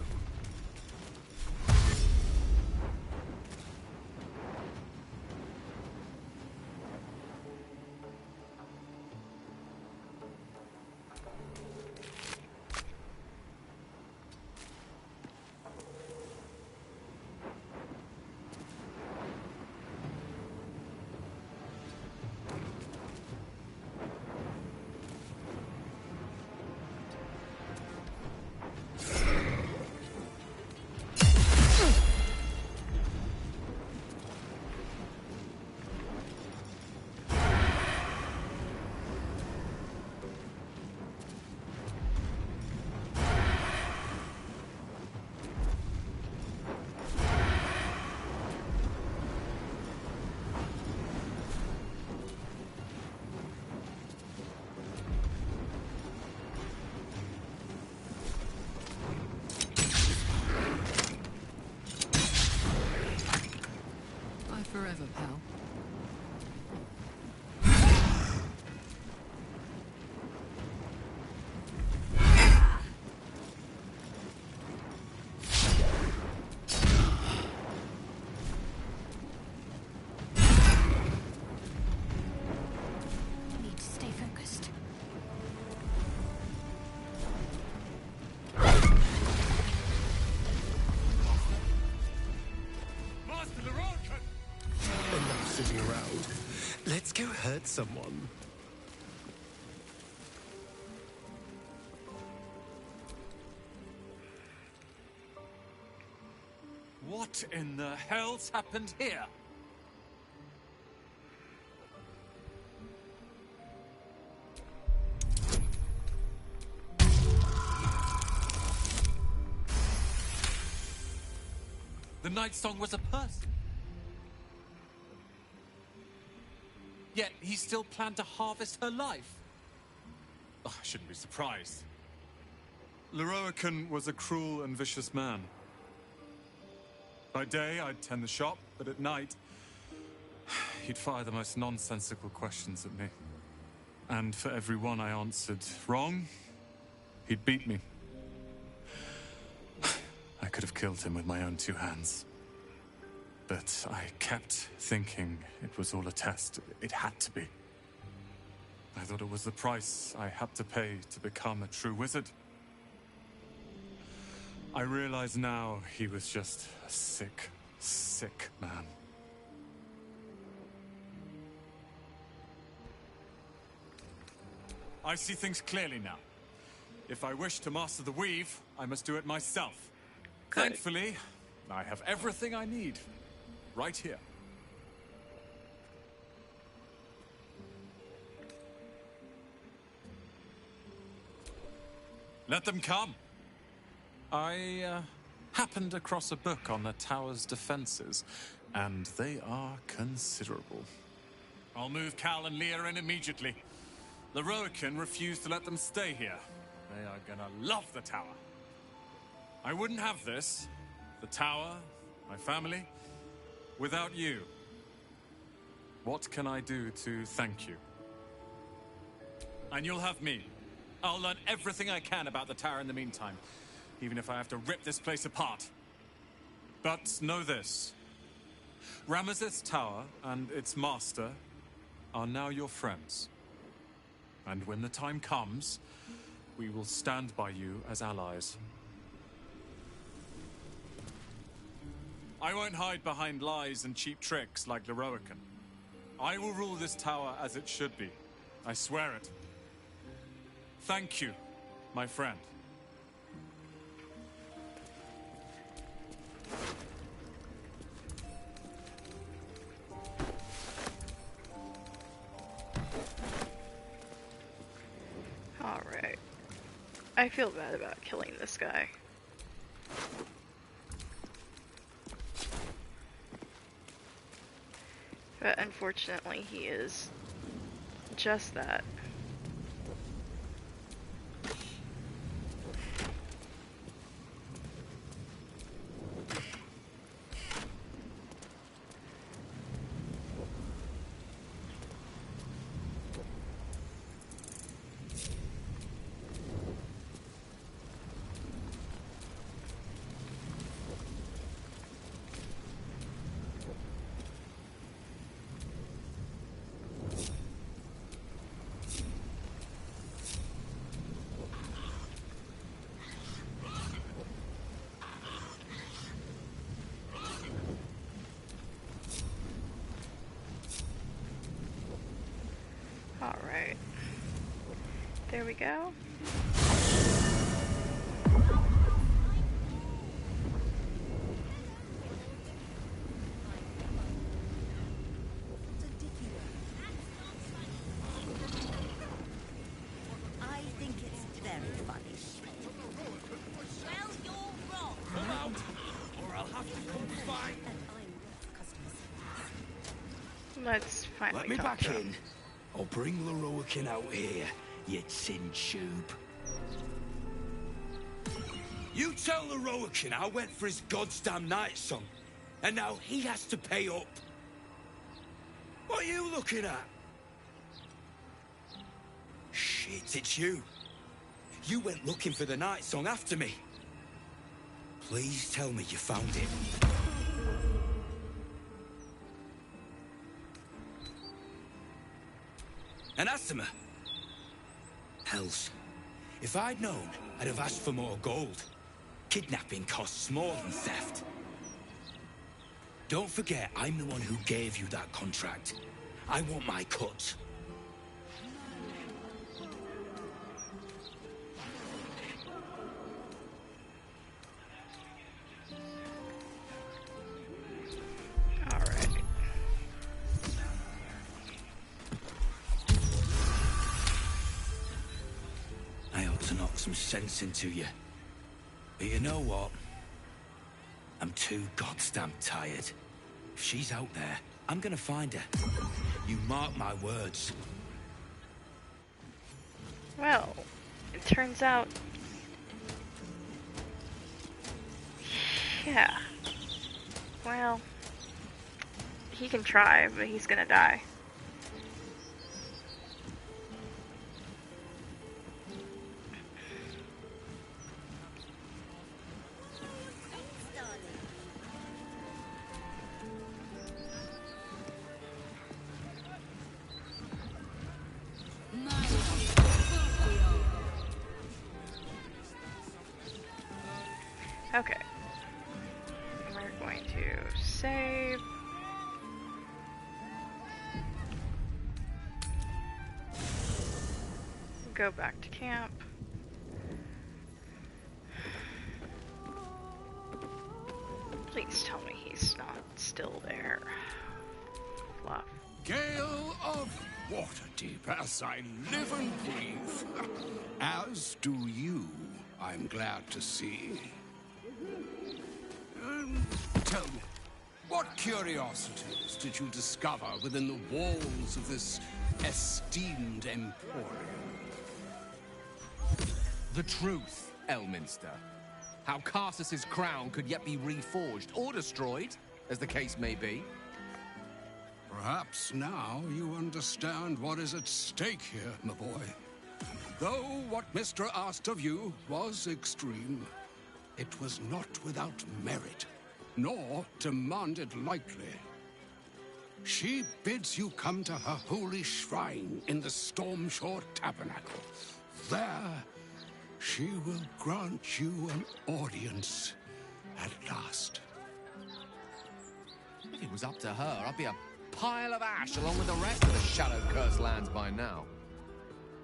Forever, pal. Need to stay focused. Master Larocan! Enough sitting around. Let's go hurt someone. What in the hell's happened here? The Night Song was a person. Yet he still planned to harvest her life. Oh, I shouldn't be surprised. Larocan was a cruel and vicious man. By day, I'd tend the shop, but at night, he'd fire the most nonsensical questions at me. And for every one I answered wrong, he'd beat me. I could have killed him with my own two hands. But I kept thinking it was all a test. It had to be. I thought it was the price I had to pay to become a true wizard. I realize now he was just a sick, sick man. I see things clearly now. If I wish to master the weave, I must do it myself. Good. Thankfully, I have everything I need. Right here. Let them come. I happened across a book on the tower's defenses, and they are considerable. I'll move Cal and Leah in immediately. Larocan refused to let them stay here. They are gonna love the tower. I wouldn't have this, the tower, my family, without you. What can I do to thank you? And you'll have me. I'll learn everything I can about the tower in the meantime, even if I have to rip this place apart. But know this. Ramesses Tower and its master are now your friends. And when the time comes, we will stand by you as allies. I won't hide behind lies and cheap tricks like Larocan. I will rule this tower as it should be. I swear it. Thank you, my friend. Alright. I feel bad about killing this guy. But unfortunately, he is just that. Alright. There we go. I think it's very funny. Well, you're wrong. Come out, or I'll have to come find. Let's finally Let me talk back to him. in. I'll bring the Roakin out here, you tin tube. You tell the Roakin I went for his goddamn night song, and now he has to pay up. What are you looking at? Shit, it's you. You went looking for the night song after me. Please tell me you found it. And Asima? Hells. If I'd known, I'd have asked for more gold. Kidnapping costs more than theft. Don't forget, I'm the one who gave you that contract. I want my cut. Alright. I ought to knock some sense into you. But you know what? I'm too goddamn tired. If she's out there, I'm gonna find her. You mark my words. Well, it turns out... Yeah. Well... He can try, but he's gonna die. Okay. We're going to save. Go back to camp. Please tell me he's not still there. Fluff. Gale of Waterdeep, as I live and breathe. As do you, I'm glad to see. Tell me, what curiosities did you discover within the walls of this esteemed emporium? The truth, Elminster. How Carsus's crown could yet be reforged or destroyed, as the case may be. Perhaps now you understand what is at stake here, my boy. Though what Mr. asked of you was extreme, it was not without merit, nor demanded lightly. She bids you come to her holy shrine in the Stormshore Tabernacle. There, she will grant you an audience at last. If it was up to her, I'd be a pile of ash along with the rest of the Shadow-cursed lands by now.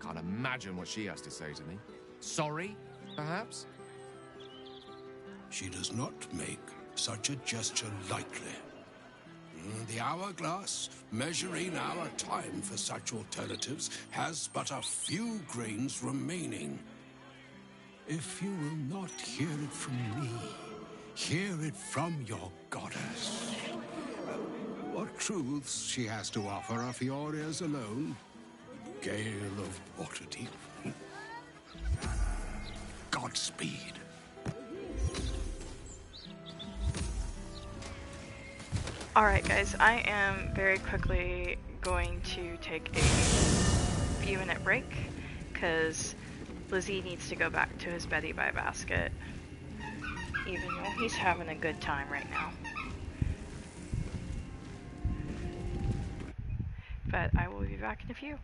Can't imagine what she has to say to me. Sorry, perhaps? She does not make such a gesture lightly. The hourglass, measuring our time for such alternatives, has but a few grains remaining. If you will not hear it from me, hear it from your goddess. What truths she has to offer are for your ears alone, Gale of Waterdeep. Godspeed. Alright guys, I am very quickly going to take a few minute break because Lizzie needs to go back to his Betty by basket, even though he's having a good time right now. But I will be back in a few.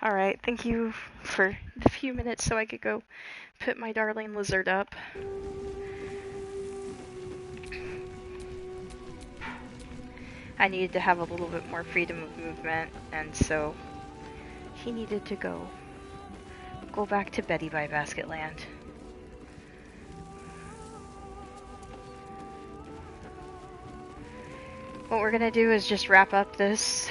Alright, thank you for the few minutes so I could go put my darling lizard up. I needed to have a little bit more freedom of movement, and so he needed to go back to Betty by Basketland. What we're gonna do is just wrap up this.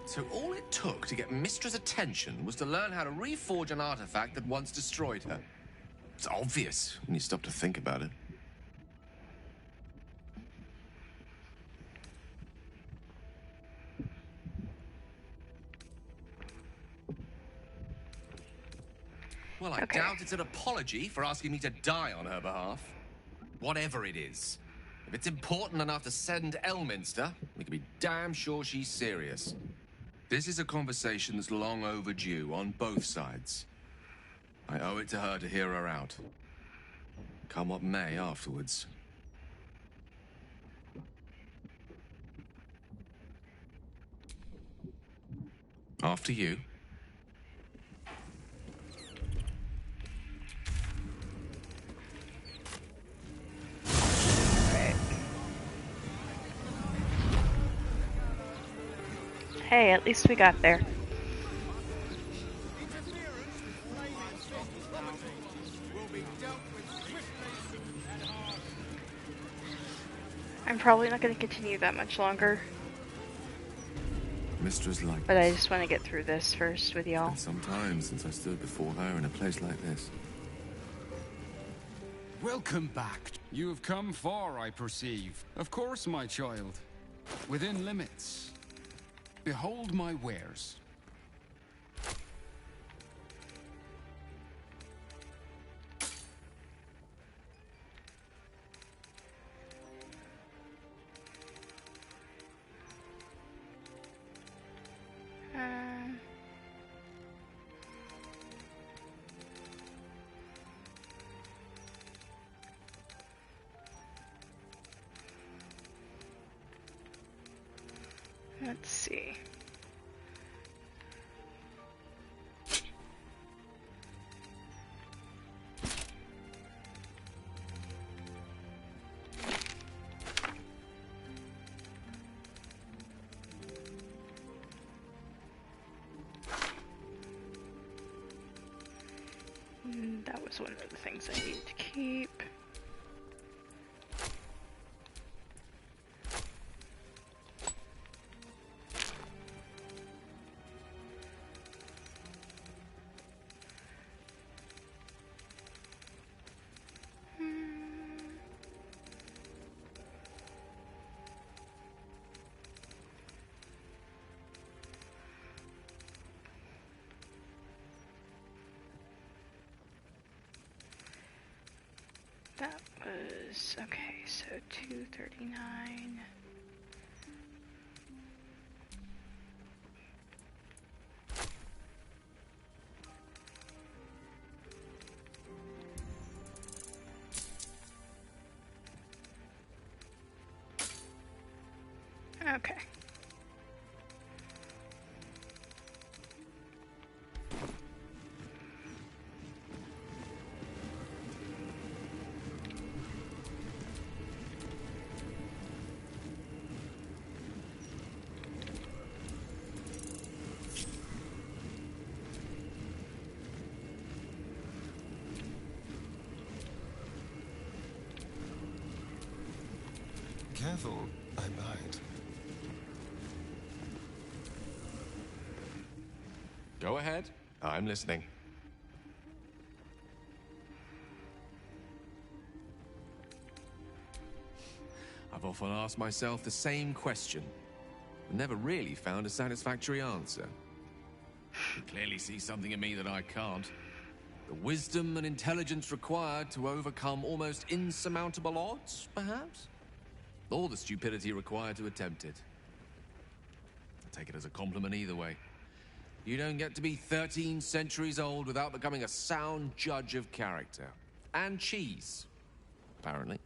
So all it took to get Mystra's attention was to learn how to reforge an artifact that once destroyed her. It's obvious when you stop to think about it. Well, I doubt it's an apology for asking me to die on her behalf. Whatever it is. If it's important enough to send Elminster, we can be damn sure she's serious. This is a conversation that's long overdue on both sides. I owe it to her to hear her out. Come what may afterwards. After you. Hey, at least we got there. I'm probably not going to continue that much longer. Mystra's like but I just want to get through this first with y'all. It's been some time since I stood before her in a place like this. Welcome back. You have come far, I perceive. Of course, my child. Within limits. Behold my wares. Let's see. That was one of the things I needed to keep. That was, okay, so 239. Okay. Careful, I might. Go ahead. I'm listening. I've often asked myself the same question, but never really found a satisfactory answer. You clearly see something in me that I can't. The wisdom and intelligence required to overcome almost insurmountable odds, perhaps? Or the stupidity required to attempt it. I take it as a compliment either way. You don't get to be 13 centuries old without becoming a sound judge of character. And cheese, apparently.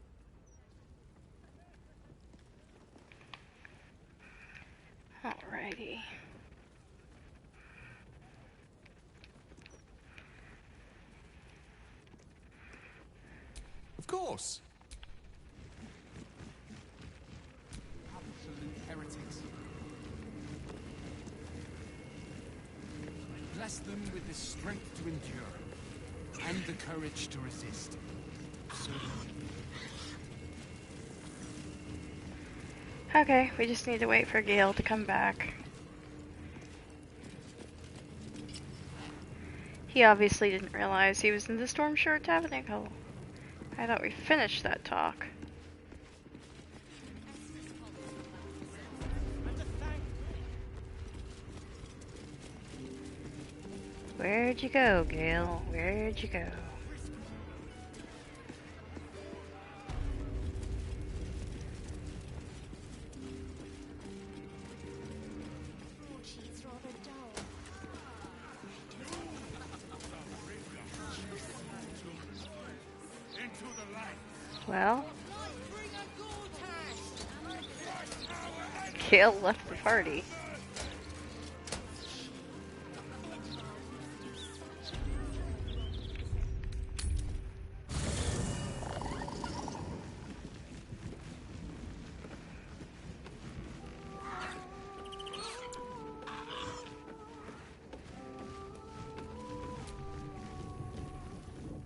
Alrighty. Of course. Absolute heretics. Bless them with the strength to endure and the courage to resist. Okay, we just need to wait for Gale to come back. He obviously didn't realize he was in the Stormshore Tabernacle. I thought we finished that talk. Where'd you go, Gale? Where'd you go? Well, Gale left the party.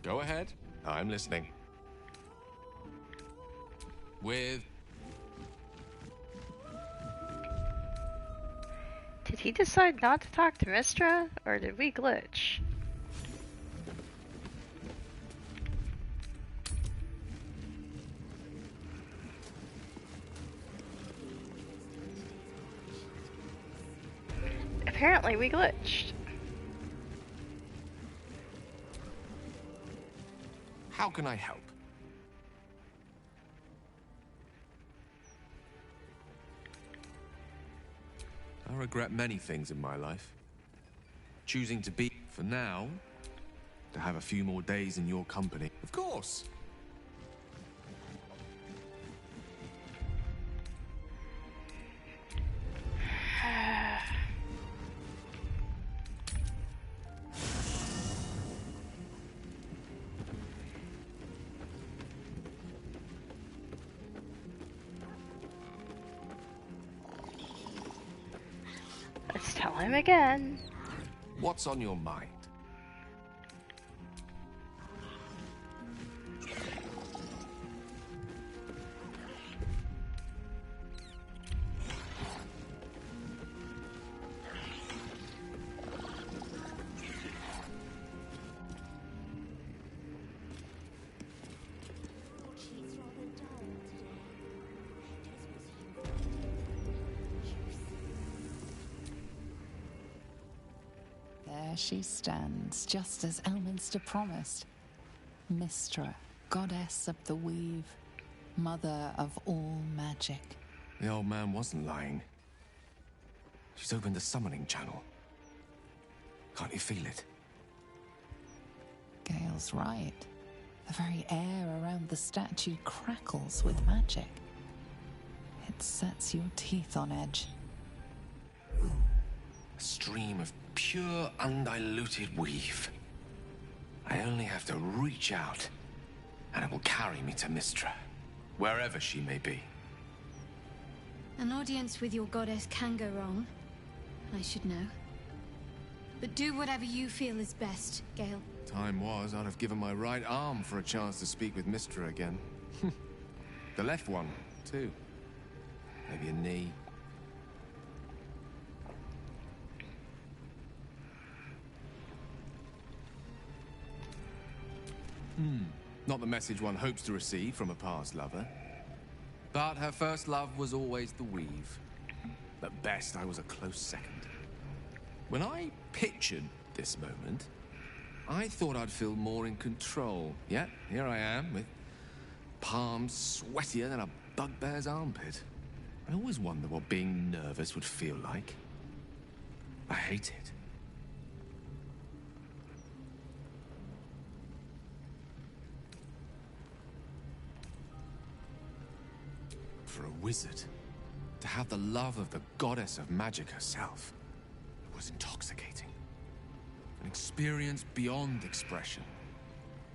Go ahead. I'm listening. With... Did he decide not to talk to Mystra, or did we glitch? Apparently we glitched. How can I help? I regret many things in my life. Choosing to be, for now, to have a few more days in your company. Of course! Let's tell him again. What's on your mind? There she stands, just as Elminster promised. Mystra, goddess of the weave, mother of all magic. The old man wasn't lying. She's opened the summoning channel. Can't you feel it? Gale's right. The very air around the statue crackles with magic. It sets your teeth on edge. A stream of pure, undiluted weave. I only have to reach out, and it will carry me to Mystra, wherever she may be. An audience with your goddess can go wrong. I should know. But do whatever you feel is best, Gale. Time was, I'd have given my right arm for a chance to speak with Mystra again. The left one, too. Maybe a knee. Not the message one hopes to receive from a past lover. But her first love was always the weave. At best, I was a close second. When I pictured this moment, I thought I'd feel more in control. Yet, here I am, with palms sweatier than a bugbear's armpit. I always wonder what being nervous would feel like. I hate it. For a wizard, to have the love of the goddess of magic herself was intoxicating. An experience beyond expression.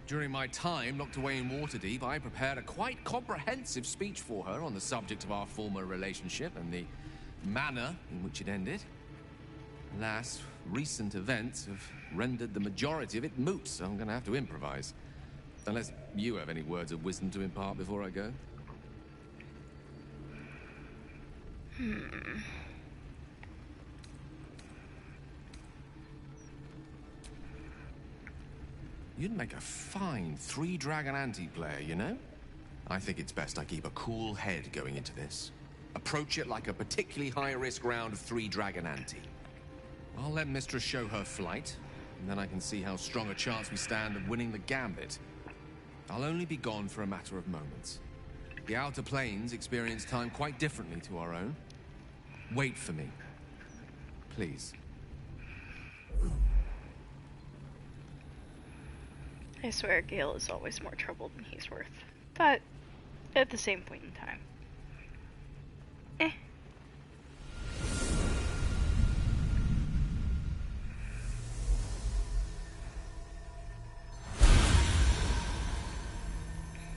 During my time locked away in Waterdeep, I prepared a quite comprehensive speech for her on the subject of our former relationship and the manner in which it ended. Alas, recent events have rendered the majority of it moot, so I'm going to have to improvise. Unless you have any words of wisdom to impart before I go. You'd make a fine three-dragon anti-player, you know? I think it's best I keep a cool head going into this. Approach it like a particularly high-risk round of three-dragon ante. I'll let Mistress show her flight, and then I can see how strong a chance we stand of winning the gambit. I'll only be gone for a matter of moments. The Outer Planes experience time quite differently to our own. Wait for me. Please. I swear Gale is always more trouble than he's worth. But at the same point in time.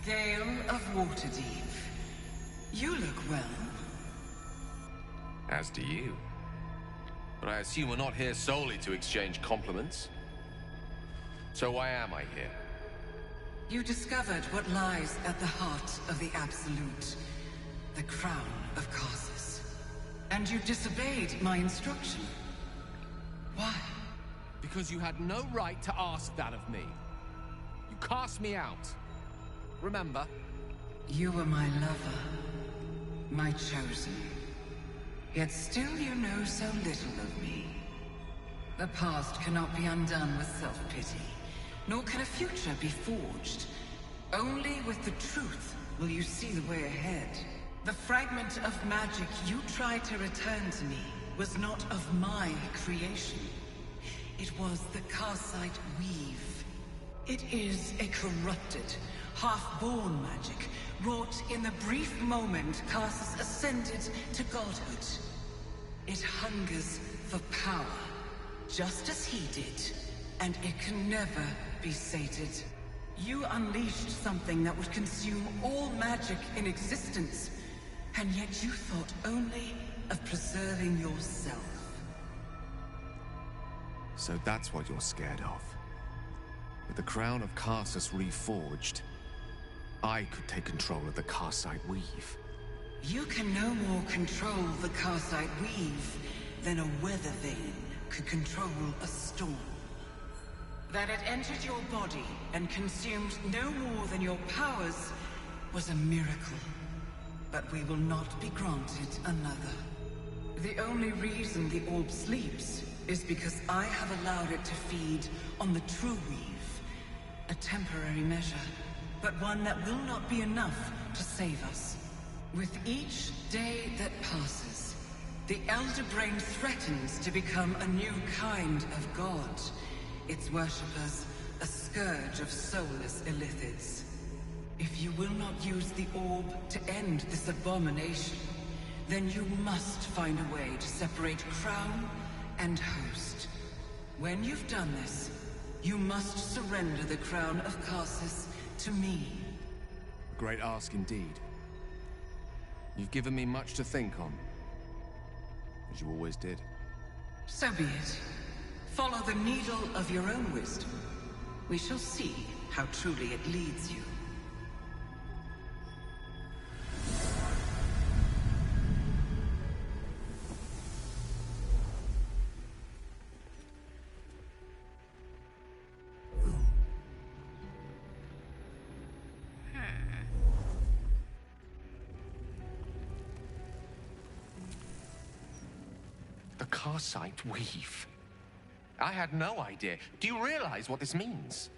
Gale of Waterdeep. You look well. As do you. But I assume we're not here solely to exchange compliments. So why am I here? You discovered what lies at the heart of the Absolute. The crown of Karsus. And you disobeyed my instruction. Why? Because you had no right to ask that of me. You cast me out. Remember? You were my lover. My chosen. Yet still you know so little of me. The past cannot be undone with self-pity, nor can a future be forged. Only with the truth will you see the way ahead. The fragment of magic you tried to return to me was not of my creation. It was the Karsite weave. It is a corrupted, half-born magic, wrought in the brief moment Karsus ascended to godhood. It hungers for power, just as he did, and it can never be sated. You unleashed something that would consume all magic in existence, and yet you thought only of preserving yourself. So that's what you're scared of. With the crown of Karsus reforged, I could take control of the Karsite weave. You can no more control the Karsite weave than a weather vane could control a storm. That it entered your body and consumed no more than your powers was a miracle. But we will not be granted another. The only reason the orb sleeps is because I have allowed it to feed on the true weave. A temporary measure, but one that will not be enough to save us. With each day that passes, the Elder Brain threatens to become a new kind of god. Its worshippers, a scourge of soulless illithids. If you will not use the orb to end this abomination, then you must find a way to separate crown and host. When you've done this, you must surrender the crown of Karsus to me. A great ask indeed. You've given me much to think on, as you always did. So be it. Follow the needle of your own wisdom. We shall see how truly it leads you. The Karsite weave. I had no idea. Do you realize what this means?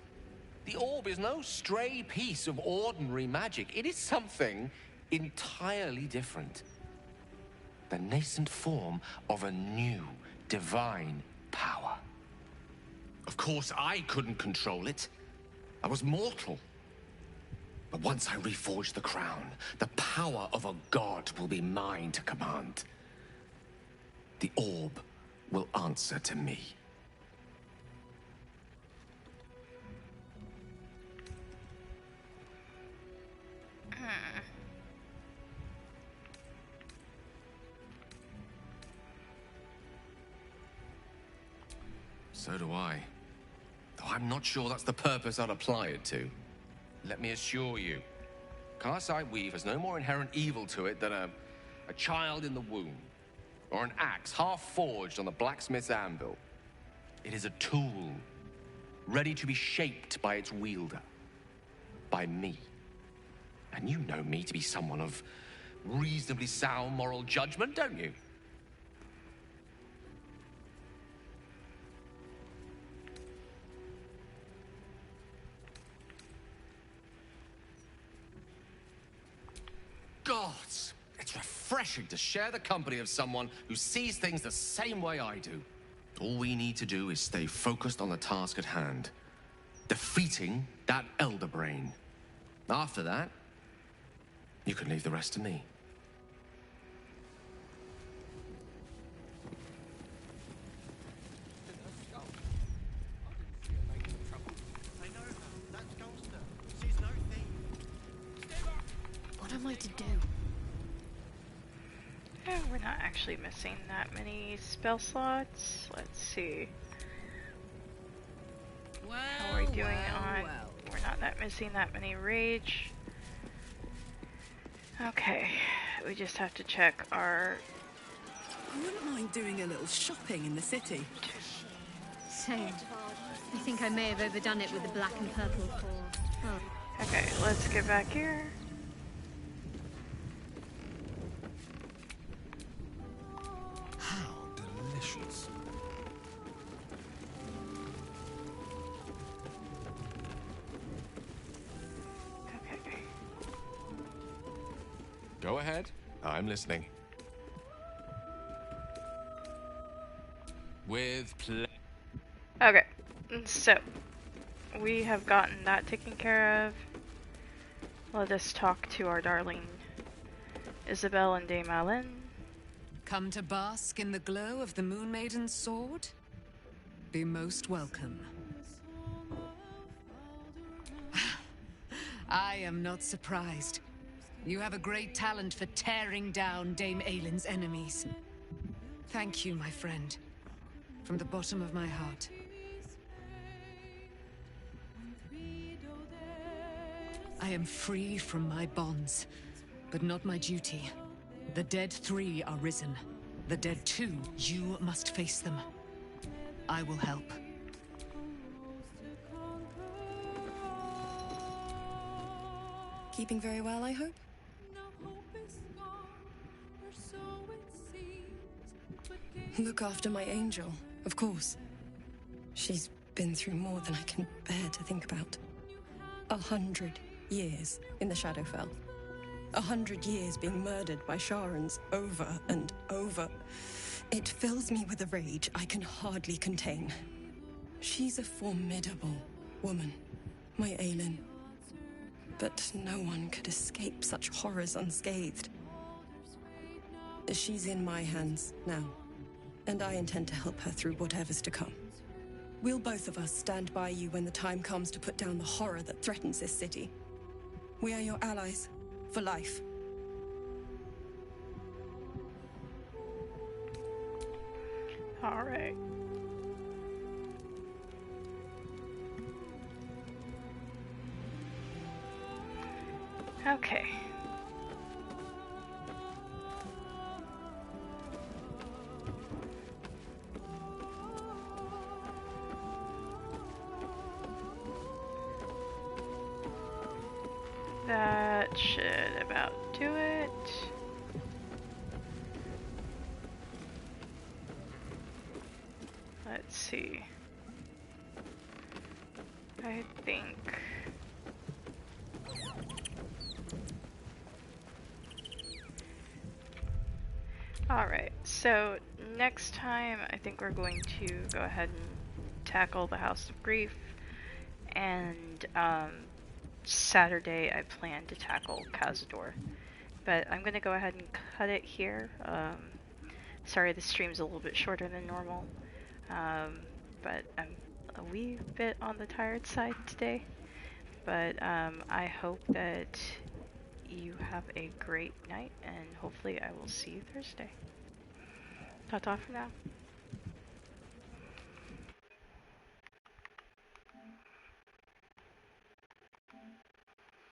The orb is no stray piece of ordinary magic. It is something entirely different. The nascent form of a new divine power. Of course, I couldn't control it. I was mortal. But once I reforge the crown, the power of a god will be mine to command. The orb will answer to me. So do I. Though I'm not sure that's the purpose I'd apply it to. Let me assure you, Karsite Weave has no more inherent evil to it than a child in the womb, or an axe half forged on the blacksmith's anvil. It is a tool, ready to be shaped by its wielder, by me. And you know me to be someone of reasonably sound moral judgment, don't you? Gods, it's refreshing to share the company of someone who sees things the same way I do. All we need to do is stay focused on the task at hand. Defeating that Elder Brain. After that, you can leave the rest to me. What am I to do? We're not actually missing that many spell slots. Let's see. How are we doing on? We're not missing that many rage. Okay, we just have to check our... I wouldn't mind doing a little shopping in the city. Same. I think I may have overdone it with the black and purple for... Oh. Okay, let's get back here. How delicious. Okay. Go ahead. I'm listening. With play. Okay, so we have gotten that taken care of. Let us talk to our darling Isabel and Dame Allen. Come to bask in the glow of the Moon Maiden's sword? Be most welcome. I am not surprised. You have a great talent for tearing down Dame Aylin's enemies. Thank you, my friend. From the bottom of my heart. I am free from my bonds, but not my duty. The dead 3 are risen. The dead 2, you must face them. I will help. Keeping very well, I hope? Look after my angel, of course. She's been through more than I can bear to think about. 100 years in the Shadowfell. 100 years being murdered by Sharans over and over. It fills me with a rage I can hardly contain. She's a formidable woman, my Aylin. But no one could escape such horrors unscathed. She's in my hands now, and I intend to help her through whatever's to come. We'll both of us stand by you when the time comes to put down the horror that threatens this city. We are your allies, for life. All right. Okay. That should about do it. Let's see. I think... Alright, so next time I think we're going to go ahead and tackle the House of Grief, and Saturday I plan to tackle Cazador. But I'm going to go ahead and cut it here. Sorry the stream's a little bit shorter than normal, but I'm a wee bit on the tired side today. But I hope that you have a great night, and hopefully I will see you Thursday. Ta-ta for now.